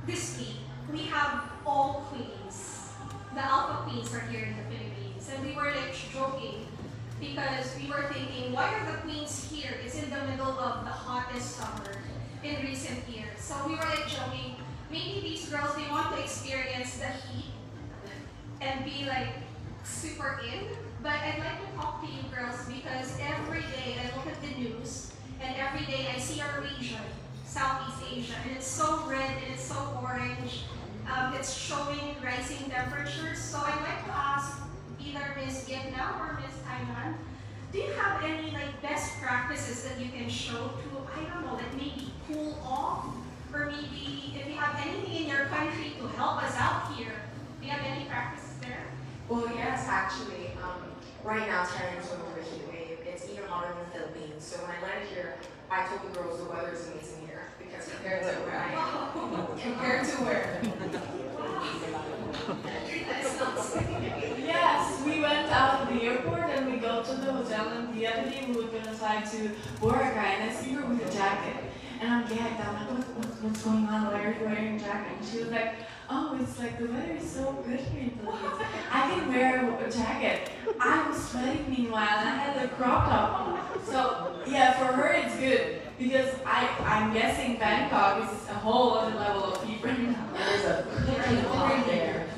this week, we have all queens. The alpha queens are here in the Philippines. And we were joking because we were thinking, why are the queens here? It's in the middle of the hottest summer in recent years. So we were joking, maybe these girls, they want to experience the heat and be super in. But I'd like to talk to you girls because every day I look at the news and every day I see our region, Southeast Asia, and it's so red and it's so orange. It's showing rising temperatures. So I'd like to ask either Miss Vietnam or Miss Thailand, do you have any like best practices that you can show to, I don't know, like maybe cool off? Or maybe if you have anything in your country to help us out here, do you have any practices there? Well, yes, actually. Right now, Thailand is going through a heat wave. It's even hotter than the Philippines. So when I landed here, I told the girls the weather is amazing here because compared to where I am, compared to where. Yes, we went out of the airport and we go to the hotel, and the other day we were gonna fly to Boracay, and I see her with a jacket. And I'm gagged. I'm like, what's going on? Why are you wearing a jacket? And she was like, oh, it's like the weather is so good here in the Philippines. I can wear a jacket. I was sweating meanwhile, and I had a crop top. So yeah, for her it's good because I'm guessing Bangkok is a whole other level of heat right now. There's a cooking pot there.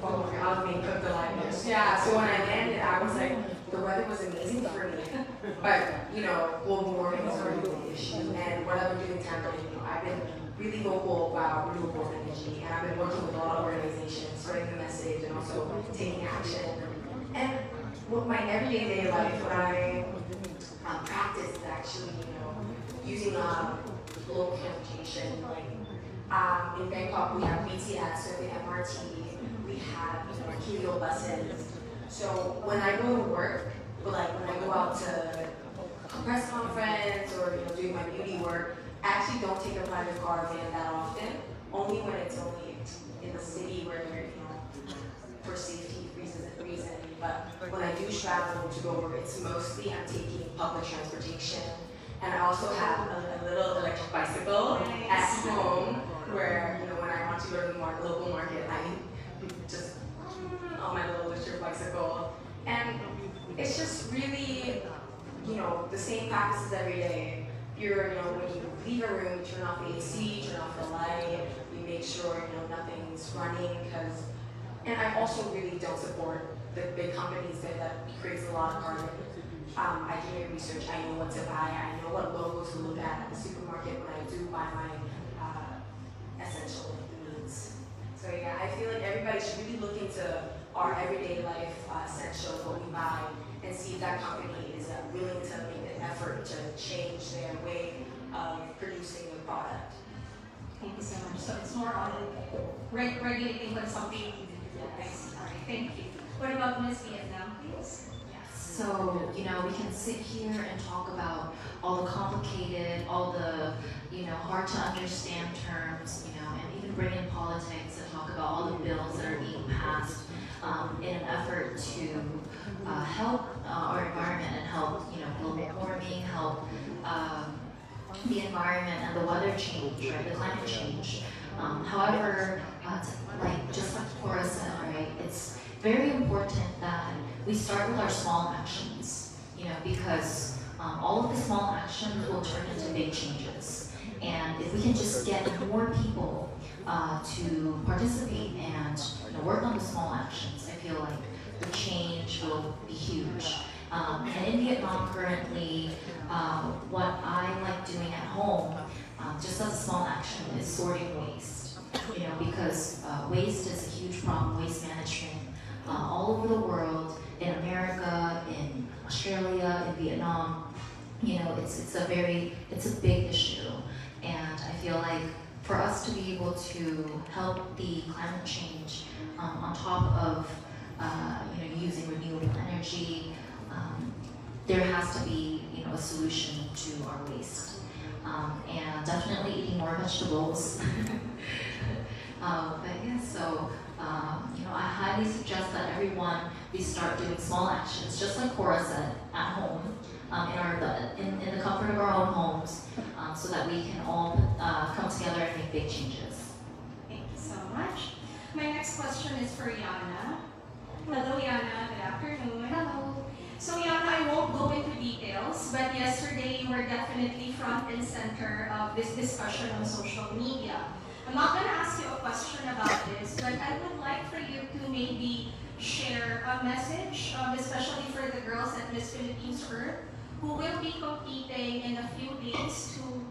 Oh my God, being cooked alive. Yeah, so when I landed, I was like, the weather was amazing for me. But, you know, global warming is a really issue. And what I've been doing in Tampa, you know, I've been really vocal about renewable energy. And I've been working with a lot of organizations, spreading the message and also taking action. And with my everyday life, what I practice is actually, you know, using local transportation. Like in Bangkok, we have BTS, so the MRT. We have, you know, Helio buses. So when I go to work, but like when I go out to a press conference or, you know, doing my beauty work, I actually don't take a private car or van that often. Only when it's only in the city where they're, you know, for safety reasons. But when I do travel to go work, it's mostly I'm taking public transportation. And I also have a little electric bicycle at home where, you know, when I want to go to the local market, I just on my little electric bicycle. And it's just really, you know, the same practices every day. You're, you know, when you leave a room, you turn off the AC, turn off the light, you make sure, you know, nothing's running, and I also really don't support the big companies that creates a lot of carbon. I do my research, I know what to buy, I know what logos to look at the supermarket when I do buy my essential needs. So yeah, I feel like everybody should really look into our everyday life essentials, what we buy, and see if that company is willing to make an effort to change their way of producing the product. Thank you so much. So it's more on regulating consumption. Yes. All right, thank you. What about Ms. Vietnam, please? So, you know, we can sit here and talk about all the complicated, all the, you know, hard to understand terms, you know, and even bring in politics and talk about all the bills that are being passed in an effort to help our environment and help, you know, global warming, help the environment and the weather change, right, the climate change. However, like just like Cora said, right, it's very important that we start with our small actions, you know, because all of the small actions will turn into big changes. And if we can just get more people to participate and, you know, work on the small actions, I feel like the change will be huge. And in Vietnam currently, what I like doing at home, just as a small action, is sorting waste. You know, because waste is a huge problem, waste management, all over the world, in America, in Australia, in Vietnam. You know, it's a big issue. And I feel like for us to be able to help the climate change on top of you know, using renewable energy, there has to be, you know, a solution to our waste. And definitely eating more vegetables. But yeah, so you know, I highly suggest that everyone, we start doing small actions, just like Cora said, at home, in the comfort of our own homes, so that we can all come together and make big changes. Thank you so much. My next question is for Yana. Hello, Yana. Good afternoon. Hello. So, Yana, I won't go into details, but yesterday you were definitely front and center of this discussion on social media. I'm not going to ask you a question about this, but I would like for you to maybe share a message, especially for the girls at Miss Philippines Earth, who will be competing in a few days to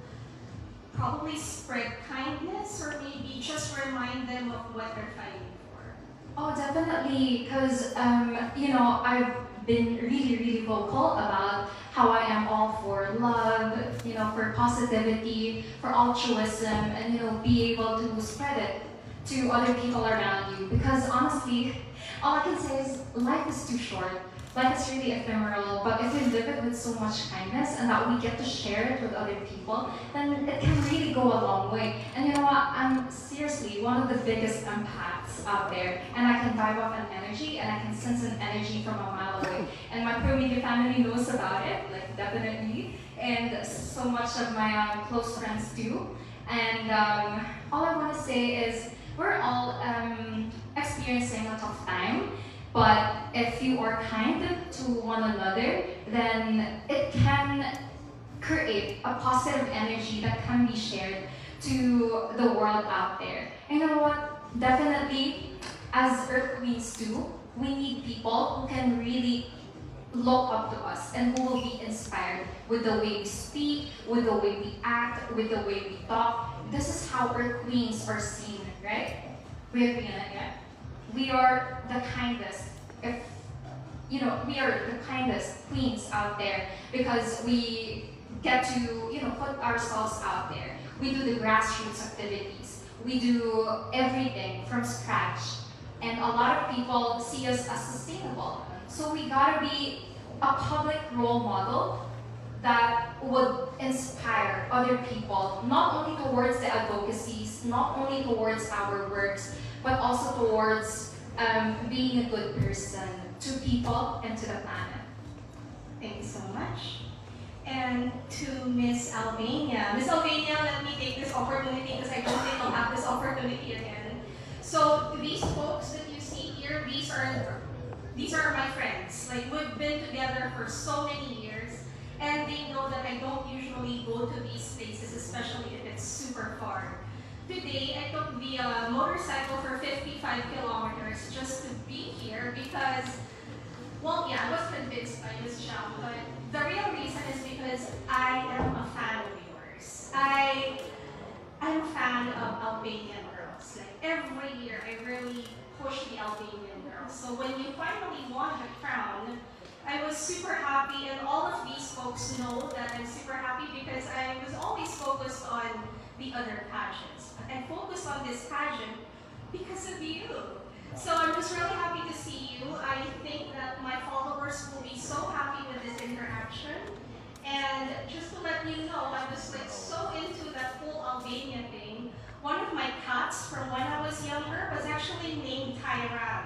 probably spread kindness or maybe just remind them of what they're fighting for. Oh, definitely, because I've been really, really vocal about how I am all for love, for positivity, for altruism, and be able to spread it to other people around you. Because honestly, all I can say is life is too short. Life is really ephemeral, but if we live it with so much kindness and that we get to share it with other people, then it can really go a long way. And you know what? I'm seriously one of the biggest empaths out there, and I can vibe off an energy and I can sense an energy from a mile away. And my pro media family knows about it, like definitely, and so much of my close friends do. And all I want to say is we're all experiencing a tough time. But if you are kind to one another, then it can create a positive energy that can be shared to the world out there. And you know what? Definitely, as Earth Queens do, we need people who can really look up to us and who will be inspired with the way we speak, with the way we act, with the way we talk. This is how Earth Queens are seen, right? We agree on that, yeah? We are the kindest, if we are the kindest queens out there because we get to put ourselves out there. We do the grassroots activities. We do everything from scratch, and a lot of people see us as sustainable. So we gotta be a public role model that would inspire other people, not only towards the advocacies, not only towards our works, but also towards being a good person to people and to the planet. Thank you so much. And to Miss Albania. Miss Albania, let me take this opportunity because I don't think I'll have this opportunity again. So these folks that you see here, these are my friends. Like we've been together for so many years, and they know that I don't usually go to these spaces, especially if it's super far. Today, I took the motorcycle for 55 kilometers just to be here because, well, yeah, I was convinced by Ms. Zhang, but the real reason is because I am a fan of yours. I'm a fan of Albanian girls. Like every year, I really push the Albanian girls. So when you finally won the crown, I was super happy, and all of these folks know that I'm super happy because I was always focused on the other pageants. But I focused on this pageant because of you. So I'm just really happy to see you. I think that my followers will be so happy with this interaction. And just to let you know, I was like so into that whole Albania thing. One of my cats from when I was younger was actually named Tyran.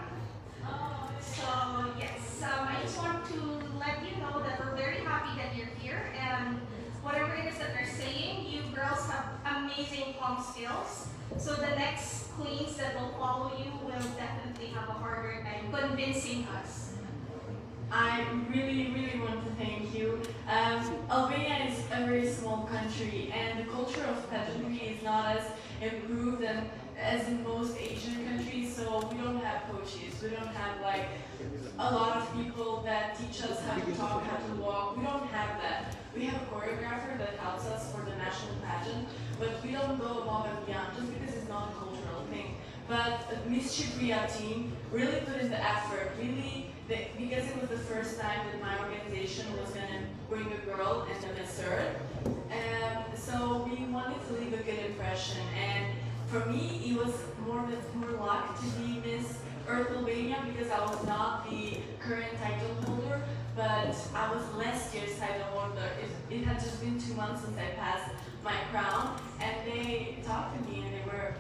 So yes, I just want to let you know that we're very happy that you're here, and whatever it is that they're saying, you girls have amazing comm skills. So the next queens that will follow you will definitely have a harder time convincing us. I really, really want to thank you. Albania is a very small country, and the culture of pageantry is not as improved as in most Asian countries. So we don't have coaches. We don't have like a lot of people that teach us how to talk, how to walk. We don't have that. We have a choreographer that helps us for the national pageant, but we don't go above and beyond just because it's not a cultural thing. But Miss Shibria team really put in the effort, really, because it was the first time that my organization was going to bring a girl and a Miss Earth. So we wanted to leave a good impression, and for me it was more luck to be Miss Earth Albania because I was not the current title holder, but I was last year's title holder. It had just been 2 months since I passed my crown, and they talked to me and they were,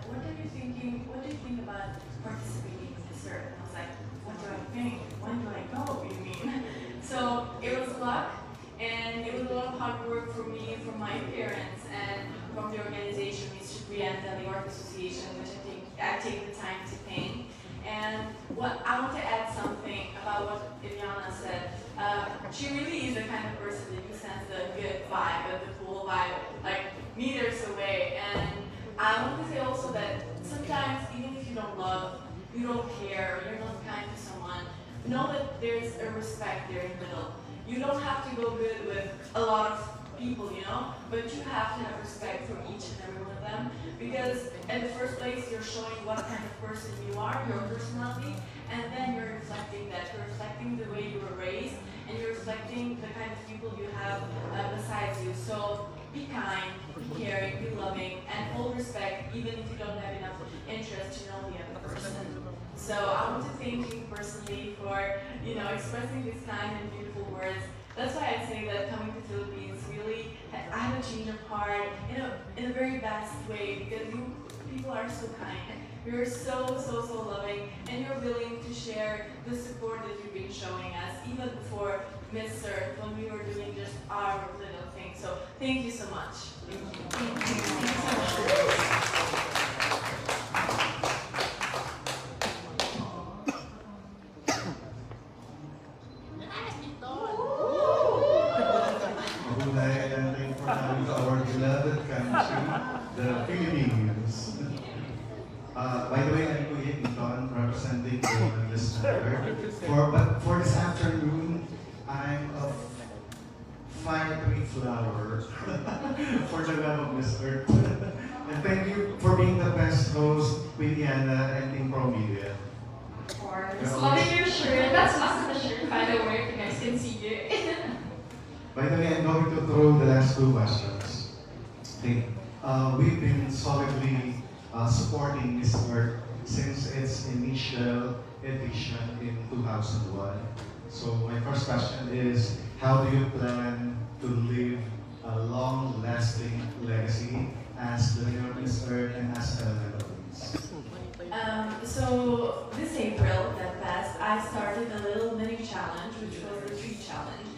what are you thinking? What do you think about participating in this Earth? And I was like, what do I think? When do I go? You mean? So it was luck, and it was a lot of hard work for me, from my parents, and from the organization, Miss Shibria, the Art Association, which I take the time to paint. And I want to add something about what Ilyana said. She really is the kind of person that you sense the good vibe, the cool vibe, like meters away. And I want to say also that sometimes, even if you don't love, you don't care, or you're not kind to someone, know that there's a respect there in the middle. You don't have to go good with a lot of people, you know, but you have to have respect for each and every one of them, because in the first place, you're showing what kind of person you are, your personality, and then you're reflecting that. You're reflecting the way you were raised, and you're reflecting the kind of people you have besides you. So be kind, be caring, be loving, and hold respect, even if you don't have enough interest to know the other person. So I want to thank you personally for, you know, expressing these kind and beautiful words. That's why I say that coming to Philippines really, I have a change of heart in a very vast way, because you people are so kind. You're so loving, and you're willing to share the support that you've been showing us, even before Miss Earth, when we were doing just our little thing. So thank you so much. Thank you. Thank you so much. Mabuhay, and thank you for coming to our beloved country, the Philippines. By the way, I'm Kuya Eton, representing the listener. But for this afternoon, I'm a fiery flower for the love of Miss Earth. And thank you for being the best host, Queen Yana and Team Pro Media. Of course. Loving your shirt. That's not the shirt, by the way, if you guys can see it. By the way, I'm going to throw the last two questions. Okay. We've been solidly supporting Miss Earth since its initial edition in 2001. So my first question is, how do you plan to leave a long-lasting legacy as the new Miss Earth and as Elemental Beings? So this April that passed, I started a little mini challenge, which was the tree challenge.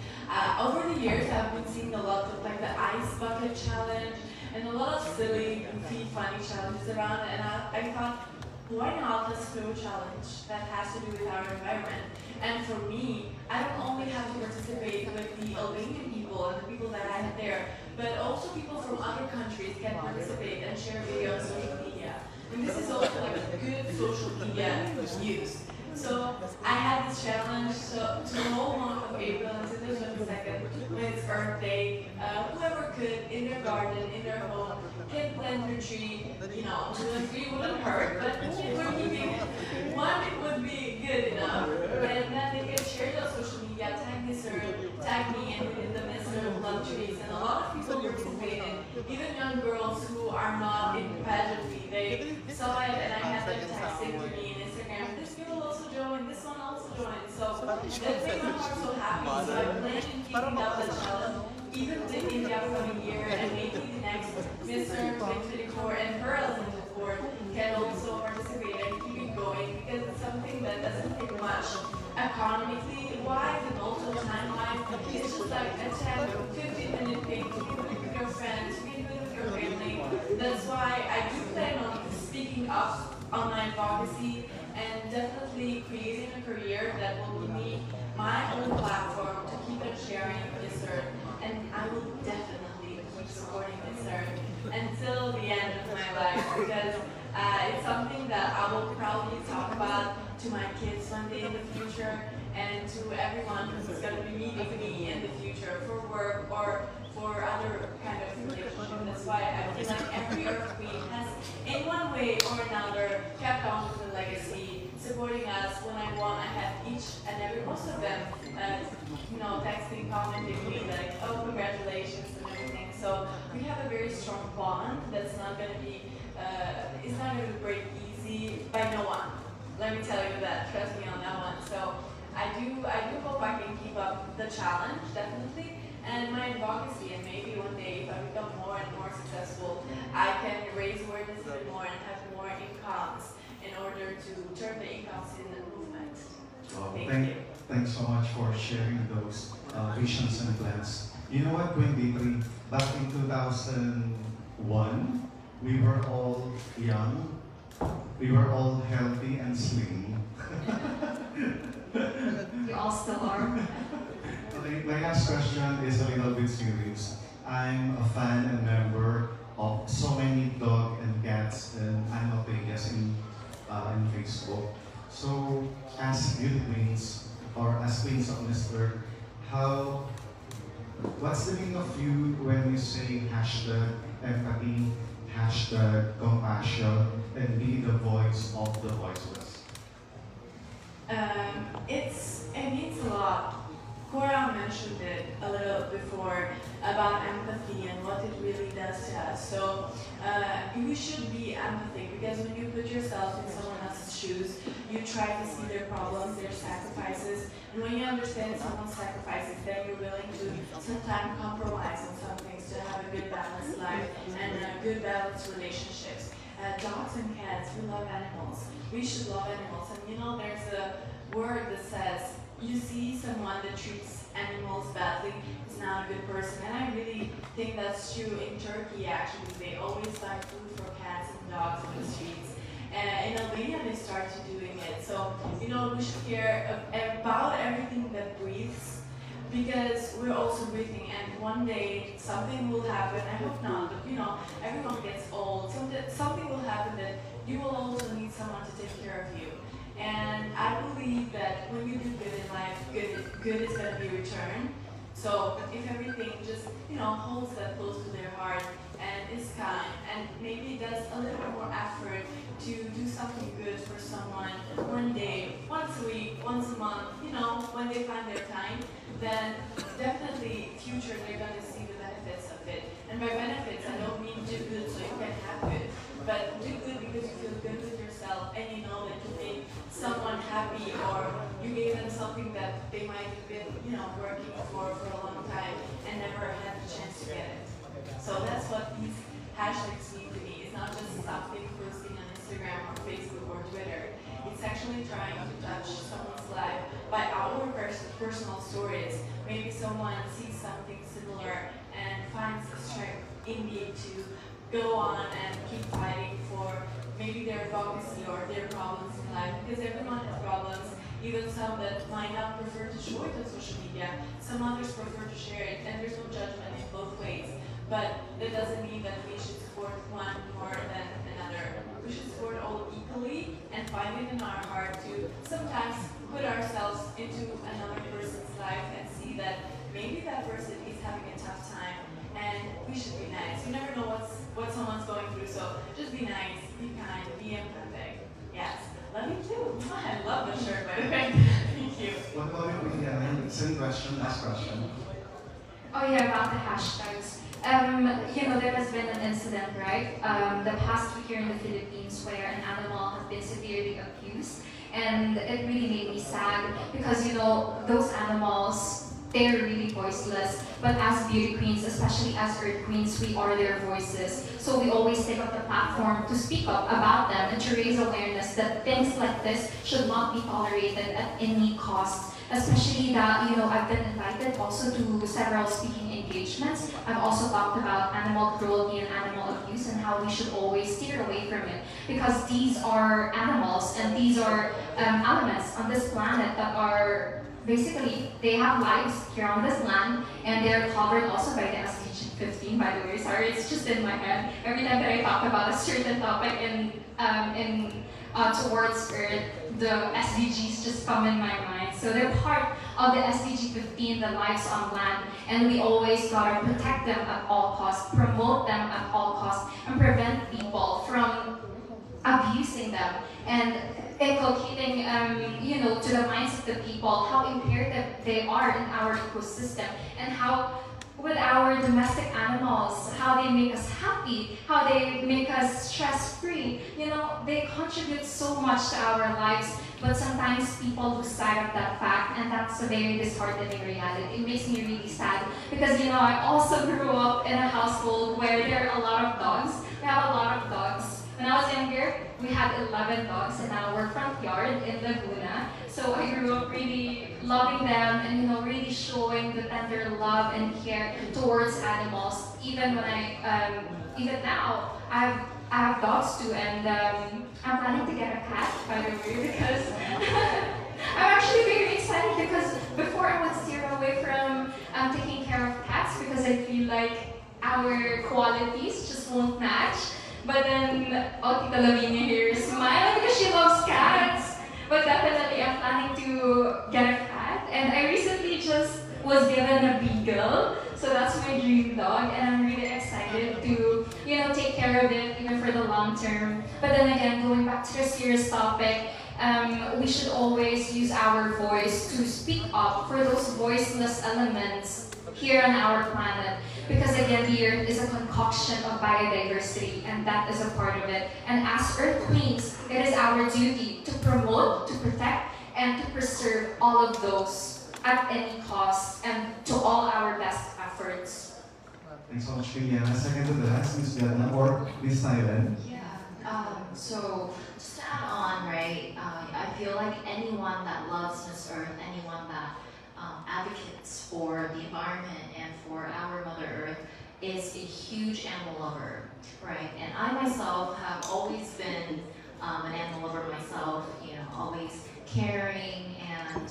Over the years, I've been seeing a lot of like the ice bucket challenge and a lot of silly, goofy, funny challenges around, and I thought, why not let's throw a challenge that has to do with our environment? And for me, I don't only have to participate with the Albanian people and the people that I had there, but also people from other countries can participate and share video on social media. And this is also like a good social media use. So I had this challenge to the whole month of April until the 22nd, when it's Earth Day. Whoever could, in their garden, in their home, can plant their tree. You know, 2 and 3 wouldn't hurt, but if we're keeping one, it would be good enough. And then they can share it on social media, tag Miss Earth, tag me, and we did the Miss Earth love trees. And a lot of people participated, even young girls who are not in pageantry. They saw it, and I had them texting to me on Instagram. This girl also joined, this one also joined. So that made my heart so happy. So I plan on keeping up the challenge, even in the upcoming year, and maybe the next Miss Earth 2024 and her Elemental Board can also participate and keep it going, because it's something that doesn't take much economically wise and also time wise. It's just like a 10 to 15-minute thing to do it with your friends, to do it with your family. That's why I do plan on speaking up on my advocacy and definitely creating a career that will give me my own platform to keep on sharing Miss Earth. And I will definitely keep supporting Miss Earth until the end of my life, because it's something that I will probably talk about to my kids one day in the future, and to everyone who's going to be meeting me in the future for work or for other kind of relationship. That's why I feel like every Earth Queen has, in one way or another, kept on with the legacy, supporting us when I won. I had each and every, most of them, you know, texting, commenting me like, oh, congratulations and everything. So we have a very strong bond that's not going to be, it's not going to break easy by no one. Let me tell you that, trust me on that one. So I do hope I can keep up the challenge, definitely, and my advocacy, and maybe one day if I become more and more successful, I can raise awareness even more and have more incomes in order to turn the incomes in the movement. Thanks so much for sharing those visions and plans. You know what, 23, back in 2001, we were all young, we were all healthy and slim. You all still are. Okay, my last question is a little bit serious. I'm a fan and member of so many dog and cats and animal pages in Facebook. So, as beauty queens or as queens of Miss Earth, how What's the meaning of you when you say hashtag empathy, hashtag compassion, and be the voice of the voiceless? It means a lot. Cora mentioned it a little before about empathy and what it really does to us. So you should be empathic because when you put yourself in someone else's shoes, you try to see their problems, their sacrifices, and when you understand someone's sacrifices, then you're willing to sometimes compromise on some things to have a good balanced life and good balanced relationships. Dogs and cats, we love animals. We should love animals. And you know, there's a word that says, you see someone that treats animals badly is not a good person. And I really think that's true in Turkey, actually. They always buy food for cats and dogs on the streets. In Albania, they started doing it. So, you know, we should care about everything that breathes because we're also breathing. And one day, something will happen. I hope not, but you know, everyone gets old. Something will happen that you will also need someone to take care of you. And I believe that when you do good in life, good is going to be returned. So if everything just, you know, holds that close to their heart and is kind and maybe does a little more effort to do something good for someone one day, once a week, once a month, you know, when they find their time, then definitely future they're going to see the benefits of it. And by benefits, I don't mean do good so you can have good, but do good because you feel good with yourself and you know that you made someone happy or you gave them something that they might have been, you know, working for a long time and never had the chance to get it. So that's what these hashtags mean to me. It's not just something posting on Instagram or Facebook or Twitter. It's actually trying to touch someone's life by our personal stories. Maybe someone sees something similar and finds the strength in me to go on and keep fighting for maybe their advocacy or their problems in life. Because everyone has problems, even some that might not prefer to show it on social media. Some others prefer to share it, and there's no judgment in both ways. But that doesn't mean that we should support one more than another. We should support all equally and find it in our heart to sometimes put ourselves into another person's life and see that maybe that person is having a tough time and we should be nice. You never know what someone's going through, so just be nice, be kind, be empathetic. Yes. Love you too. I love the shirt, by the way. Thank you. What about you? Same question, last question. Oh yeah, about the hashtags. You know, there has been an incident, right? The past week here in the Philippines where an animal had been severely abused. And it really made me sad because, you know, those animals, they're really voiceless. But as beauty queens, especially as earth queens, we are their voices. So we always take up the platform to speak up about them and to raise awareness that things like this should not be tolerated at any cost. Especially that, you know, I've been invited also to several speaking engagements. I've also talked about animal cruelty and animal abuse and how we should always steer away from it. Because these are animals and these are elements on this planet that are basically, they have lives here on this land and they're covered also by the SDG 15, by the way. Sorry, it's just in my head. Every time that I talk about a certain topic towards Earth, the SDGs just come in my mind. So they're part of the SDG 15, the lives on land, and we always gotta protect them at all costs, promote them at all costs, and prevent people from abusing them and inculcating, you know, to the minds of the people how imperative they are in our ecosystem and how with our domestic animals, how they make us happy, how they make us stress-free. You know, they contribute so much to our lives, but sometimes people lose sight of that fact, and that's a very disheartening reality. It makes me really sad because, you know, I also grew up in a household where there are a lot of dogs. We have a lot of dogs. When I was younger, we had 11 dogs in our front yard in Laguna. So I grew up really loving them and, you know, really showing the tender love and care towards animals. Even when even now, I have dogs too, and I'm planning to get a cat, by the way, because I'm actually very excited because before I would steer away from taking care of cats because I feel like our qualities just won't match. But then, Tita Lavinia here is smiling because she loves cats. But definitely, I'm planning to get a cat. And I recently just was given a beagle. that's my dream dog, and I'm really excited to, take care of it even for the long term. But then again, going back to the serious topic, we should always use our voice to speak up for those voiceless elements here on our planet. Because again, the Earth is a concoction of biodiversity, and that is a part of it. And as Earth Queens, it is our duty to promote, to protect, and to preserve all of those at any cost and to all our best efforts. Thanks so much, Juliana. Second to the last, Miss Vietnam or Miss Thailand. So just to add on, right, I feel like anyone that loves Miss Earth, anyone that advocates for the environment and for our Mother Earth is a huge animal lover, right? And I myself have always been an animal lover myself, always caring and,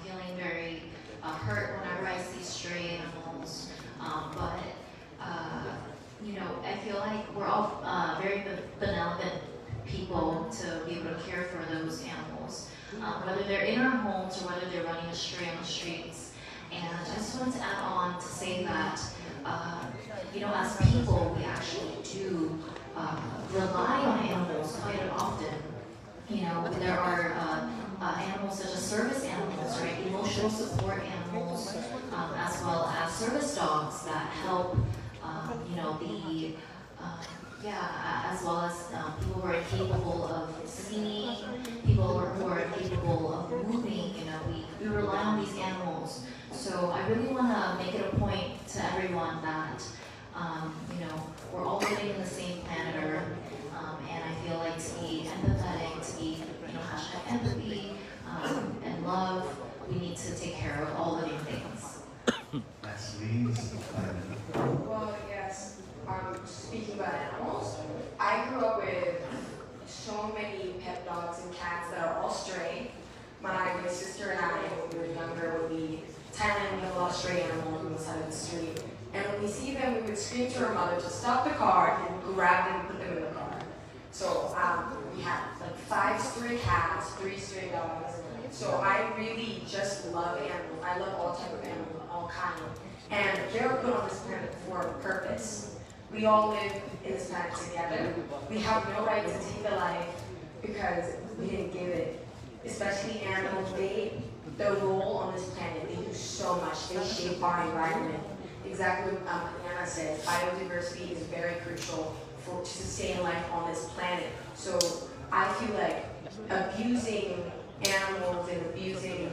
feeling very hurt whenever I see stray animals. I feel like we're all very benevolent people to be able to care for those animals, whether they're in our homes or whether they're running astray on the streets. And I just wanted to add on to say that, as people, we actually do rely on animals quite often. There are animals such as service animals, right? Emotional support animals, as well as service dogs that help, as well as people who are incapable of seeing, people who are incapable of moving. We rely on these animals. So I really want to make it a point to everyone that, we're all living in the same planet Earth, and I feel like to be empathetic, to be, hashtag empathy, and love, we need to take care of all living things. Well, yes. Speaking about animals, I grew up with so many pet dogs and cats that are all stray. My sister and I, when we were younger, would be Thailand, we have a lot of stray animals on the side of the street. And when we see them, we would scream to our mother to stop the car and grab them and put them in the car. So we had like 5 stray cats, 3 stray dogs. So I really just love animals. I love all type of animals, all kind. And they're put on this planet for a purpose. We all live in this planet together. We have no right to take a life because we didn't give it. Especially animals, their role on this planet, they do so much. They shape our environment. Exactly what Anna said, biodiversity is very crucial to sustain life on this planet. So I feel like abusing animals and abusing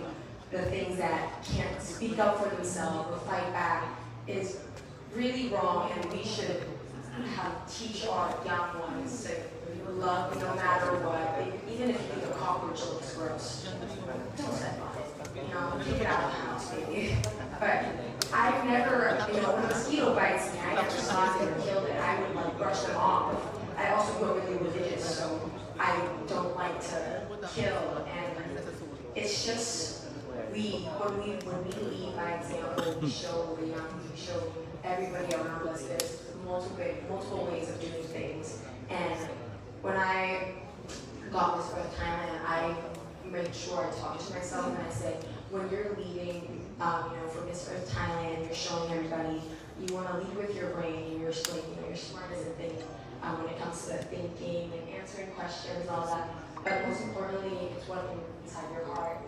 the things that can't speak up for themselves or fight back is really wrong, and we should teach our young ones to love no matter what. Even if you think a cockroach looks gross, don't step on it. Kick it out of the house, maybe. But I've never, when a mosquito bites me, I never stopped it or killed it. I would brush them off. I also go really religious, so I don't like to kill. And it's just when we lead by example, we show the young, we show everybody around us there's multiple ways of doing things. And when I got this Earth Thailand, I made sure I talked to myself and I said, when you're leading, for Miss Earth Thailand, you're showing everybody you want to lead with your brain, and you're smart as a thing when it comes to thinking and answering questions and all that. But most importantly, it's what's inside your heart.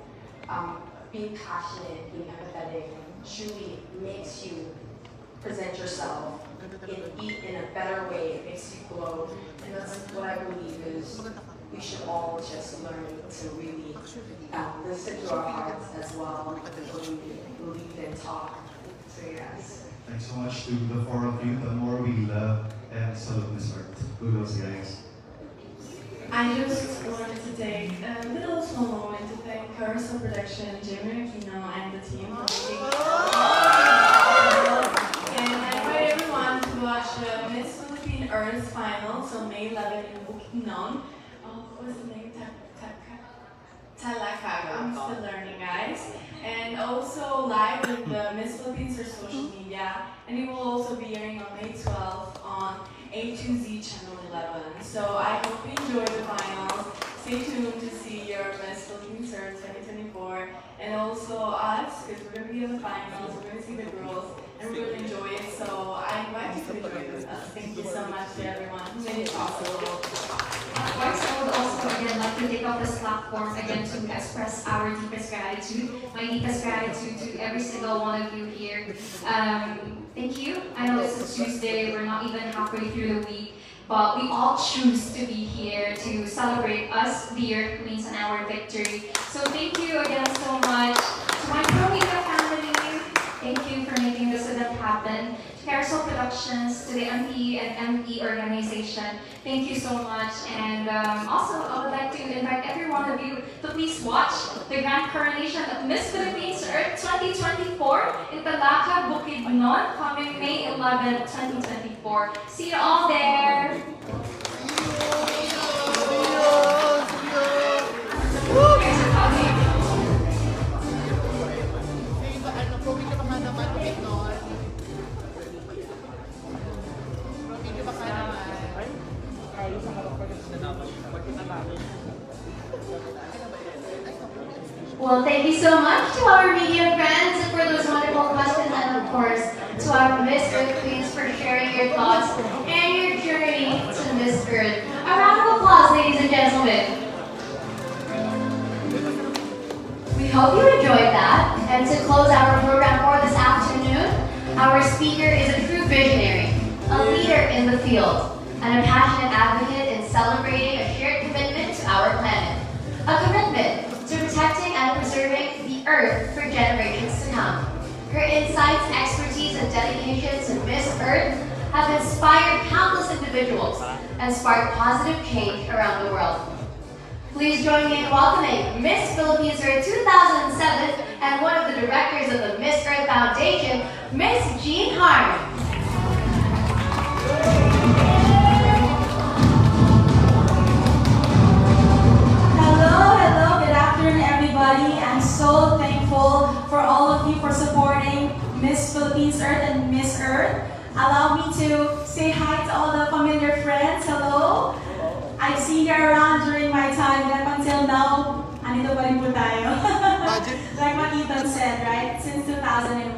Being passionate, being empathetic, truly makes you present yourself in a better way. It makes you glow, and that's what I believe is we should all just learn to really listen to our hearts as well, believe and talk. So yes. Thanks so much to the 4 of you. The more we love and salute Miss Earth. Kudos, guys. I just wanted to take a little small moment to thank Carousel Production, Jamie Aquino, and the team for making and I invite everyone to watch Miss Philippine Earth Final, so May 11 in Bukidnon. What was the name? Talakaga. I'm still learning, guys. And also live with the Miss Philippines for social media, and it will also be airing on May 12th on A2Z Channel 11. So I hope you enjoy the finals. Stay tuned to see your Miss Philippines Earth 2024, and also us, because we're going to be in the finals. We're going to see the girls and we will enjoy it. So I invite you to enjoy it with us. Thank you so much to everyone who made it possible. Of course, I would also again like to take up this platform again to express our deepest gratitude. My deepest gratitude to every single one of you here. Thank you. I know this is Tuesday, we're not even halfway through the week, but we all choose to be here to celebrate us, dear Queens, and our victory. So thank you again so much. To my Promika family, thank you for making this event happen. To Carousel Productions, to the MP and MP organization, thank you so much. And also, I would like to invite every one of you to please watch the grand coronation of Miss Philippines Earth 2024 in Talaka, Bukidnon, coming May 11, 2024. See you all there! Well, thank you so much to our media friends for those wonderful questions, and of course to our Miss Earth Queens for sharing your thoughts and your journey to Miss Earth. A round of applause, ladies and gentlemen. We hope you enjoyed that. And to close our program for this afternoon, our speaker is a true visionary, a leader in the field, and a passionate advocate in celebrating a shared commitment to our planet. A commitment to protecting and preserving the Earth for generations to come. Her insights, expertise, and dedication to Miss Earth have inspired countless individuals and sparked positive change around the world. Please join me in welcoming Miss Philippines Earth 2007 and one of the directors of the Miss Earth Foundation, Miss Jean Harm. Hello, good afternoon everybody. I'm so thankful for all of you for supporting Miss Philippines Earth and Miss Earth. Allow me to say hi to all the familiar friends. Hello. I've seen you around during my time, and up until now, andito pa rin po tayo. Like what Ethan said, right? Since 2001.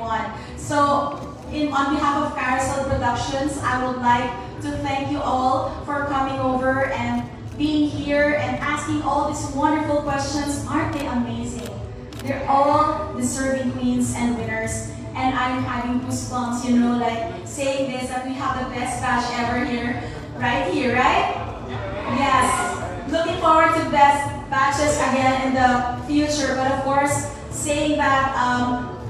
So, on behalf of Carousel Productions, I would like to thank you all for coming over and being here and asking all these wonderful questions. Aren't they amazing? They're all deserving queens and winners. And I'm having goosebumps, you know, like saying this, that we have the best batch ever here, right? Yes. Looking forward to best batches again in the future. But of course, saying that,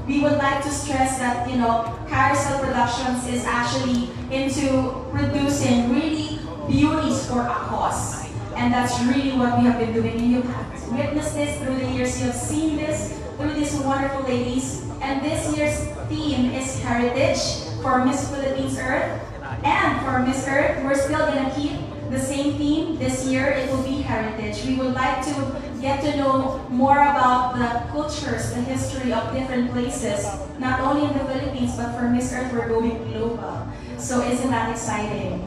we would like to stress that, you know, Carousel Productions is actually into producing really beauties for a cause. And that's really what we have been doing. And you have witnessed this through the years. You have seen this through these wonderful ladies. And this year's theme is Heritage for Miss Philippines Earth. And for Miss Earth, we're still going to keep the same theme this year. It will be Heritage. We would like to get to know more about the cultures, the history of different places, not only in the Philippines, but for Miss Earth, we're going global. So isn't that exciting?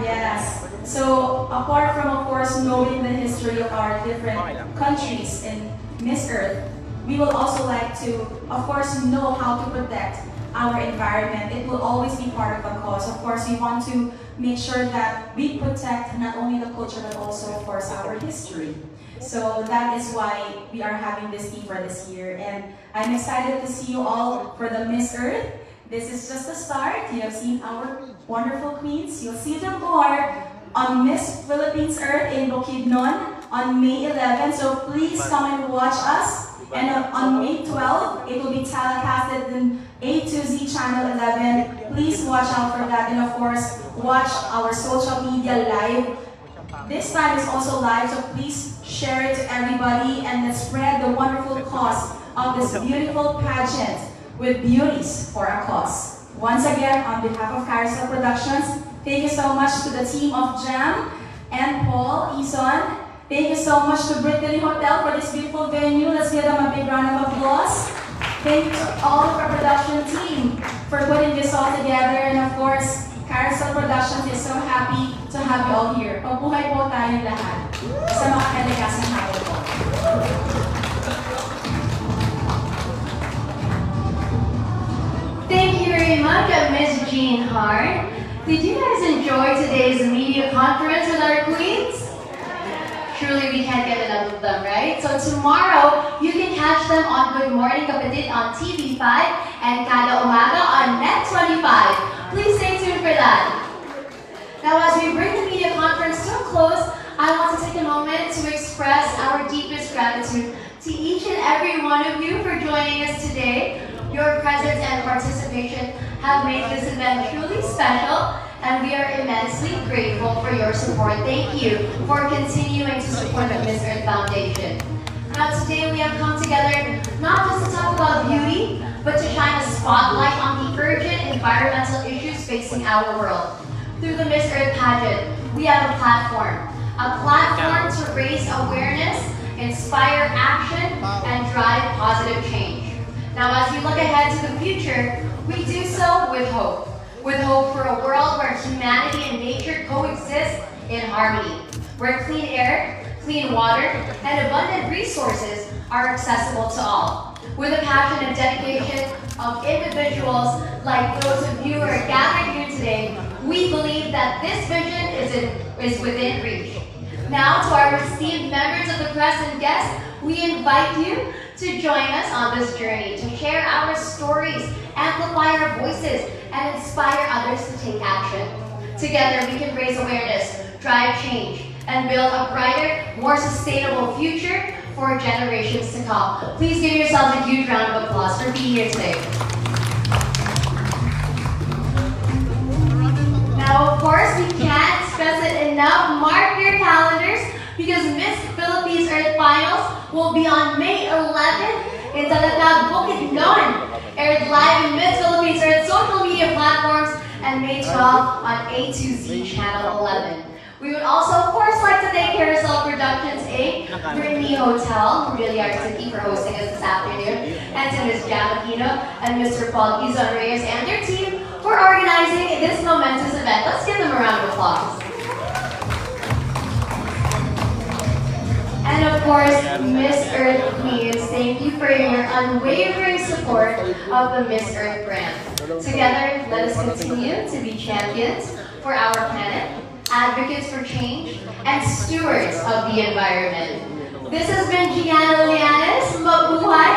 Yes. So apart from, of course, knowing the history of our different countries in Miss Earth, we will also like to, of course, know how to protect our environment. It will always be part of the cause. Of course, we want to make sure that we protect not only the culture, but also, of course, our history. So that is why we are having this theme for this year. And I'm excited to see you all for the Miss Earth. This is just the start. You have seen our wonderful queens. You'll see them more on Miss Philippines Earth in Bukidnon on May 11. So please come and watch us. And on May 12, it will be telecasted in A to Z Channel 11. Please watch out for that. And of course, watch our social media live. This time is also live, so please share it to everybody and let's spread the wonderful cause of this beautiful pageant with beauties for a cause. Once again, on behalf of Carousel Productions, thank you so much to the team of Jam and Paul, Ison. Thank you so much to Brittany Hotel for this beautiful venue. Let's give them a big round of applause. Thank you to all of our production team for putting this all together. And of course, Carousel Productions is so happy to have you all here. Mabuhay po tayo lahat sa mga kaligasang hapon po. Thank you very much. working hard. Did you guys enjoy today's media conference with our queens? Truly, we can't get enough of them, right? So tomorrow, you can catch them on Good Morning Kapatid on TV5 and Kada Umaga on Net 25. Please stay tuned for that. Now, as we bring the media conference to a close, I want to take a moment to express our deepest gratitude to each and every one of you for joining us today. Your presence and participation have made this event truly special, and we are immensely grateful for your support. Thank you for continuing to support the Miss Earth Foundation. Now today we have come together not just to talk about beauty, but to shine a spotlight on the urgent environmental issues facing our world. Through the Miss Earth Pageant, we have a platform to raise awareness, inspire action, and drive positive change. Now as we look ahead to the future, we do so with hope. With hope for a world where humanity and nature coexist in harmony, where clean air, clean water, and abundant resources are accessible to all. With the passion and dedication of individuals like those of you who are gathered here today, we believe that this vision is within reach. Now, to our esteemed members of the press and guests, we invite you to join us on this journey, to share our stories, amplify our voices, and inspire others to take action. Together, we can raise awareness, drive change, and build a brighter, more sustainable future for generations to come. Please give yourselves a huge round of applause for being here today. Now, of course, we can't stress it enough. Mark your calendars because Miss Philippines Earth Finals will be on May 11th in Talatag, Bukidnon, aired live in Miss Philippines Earth social media platforms, and May 12th on A2Z Channel 11. We would also, of course, like to thank Carousel Productions Inc., Brittany Hotel, who really are sticky for hosting us this afternoon, and to Ms. Jamakino and Mr. Paul Izon Reyes and their team for organizing this momentous event. Let's give them a round of applause. And of course, Miss Earth Queens, thank you for your unwavering support of the Miss Earth brand. Together, let us continue to be champions for our planet, advocates for change, and stewards of the environment. This has been Gianna Lianes. Mabuhay!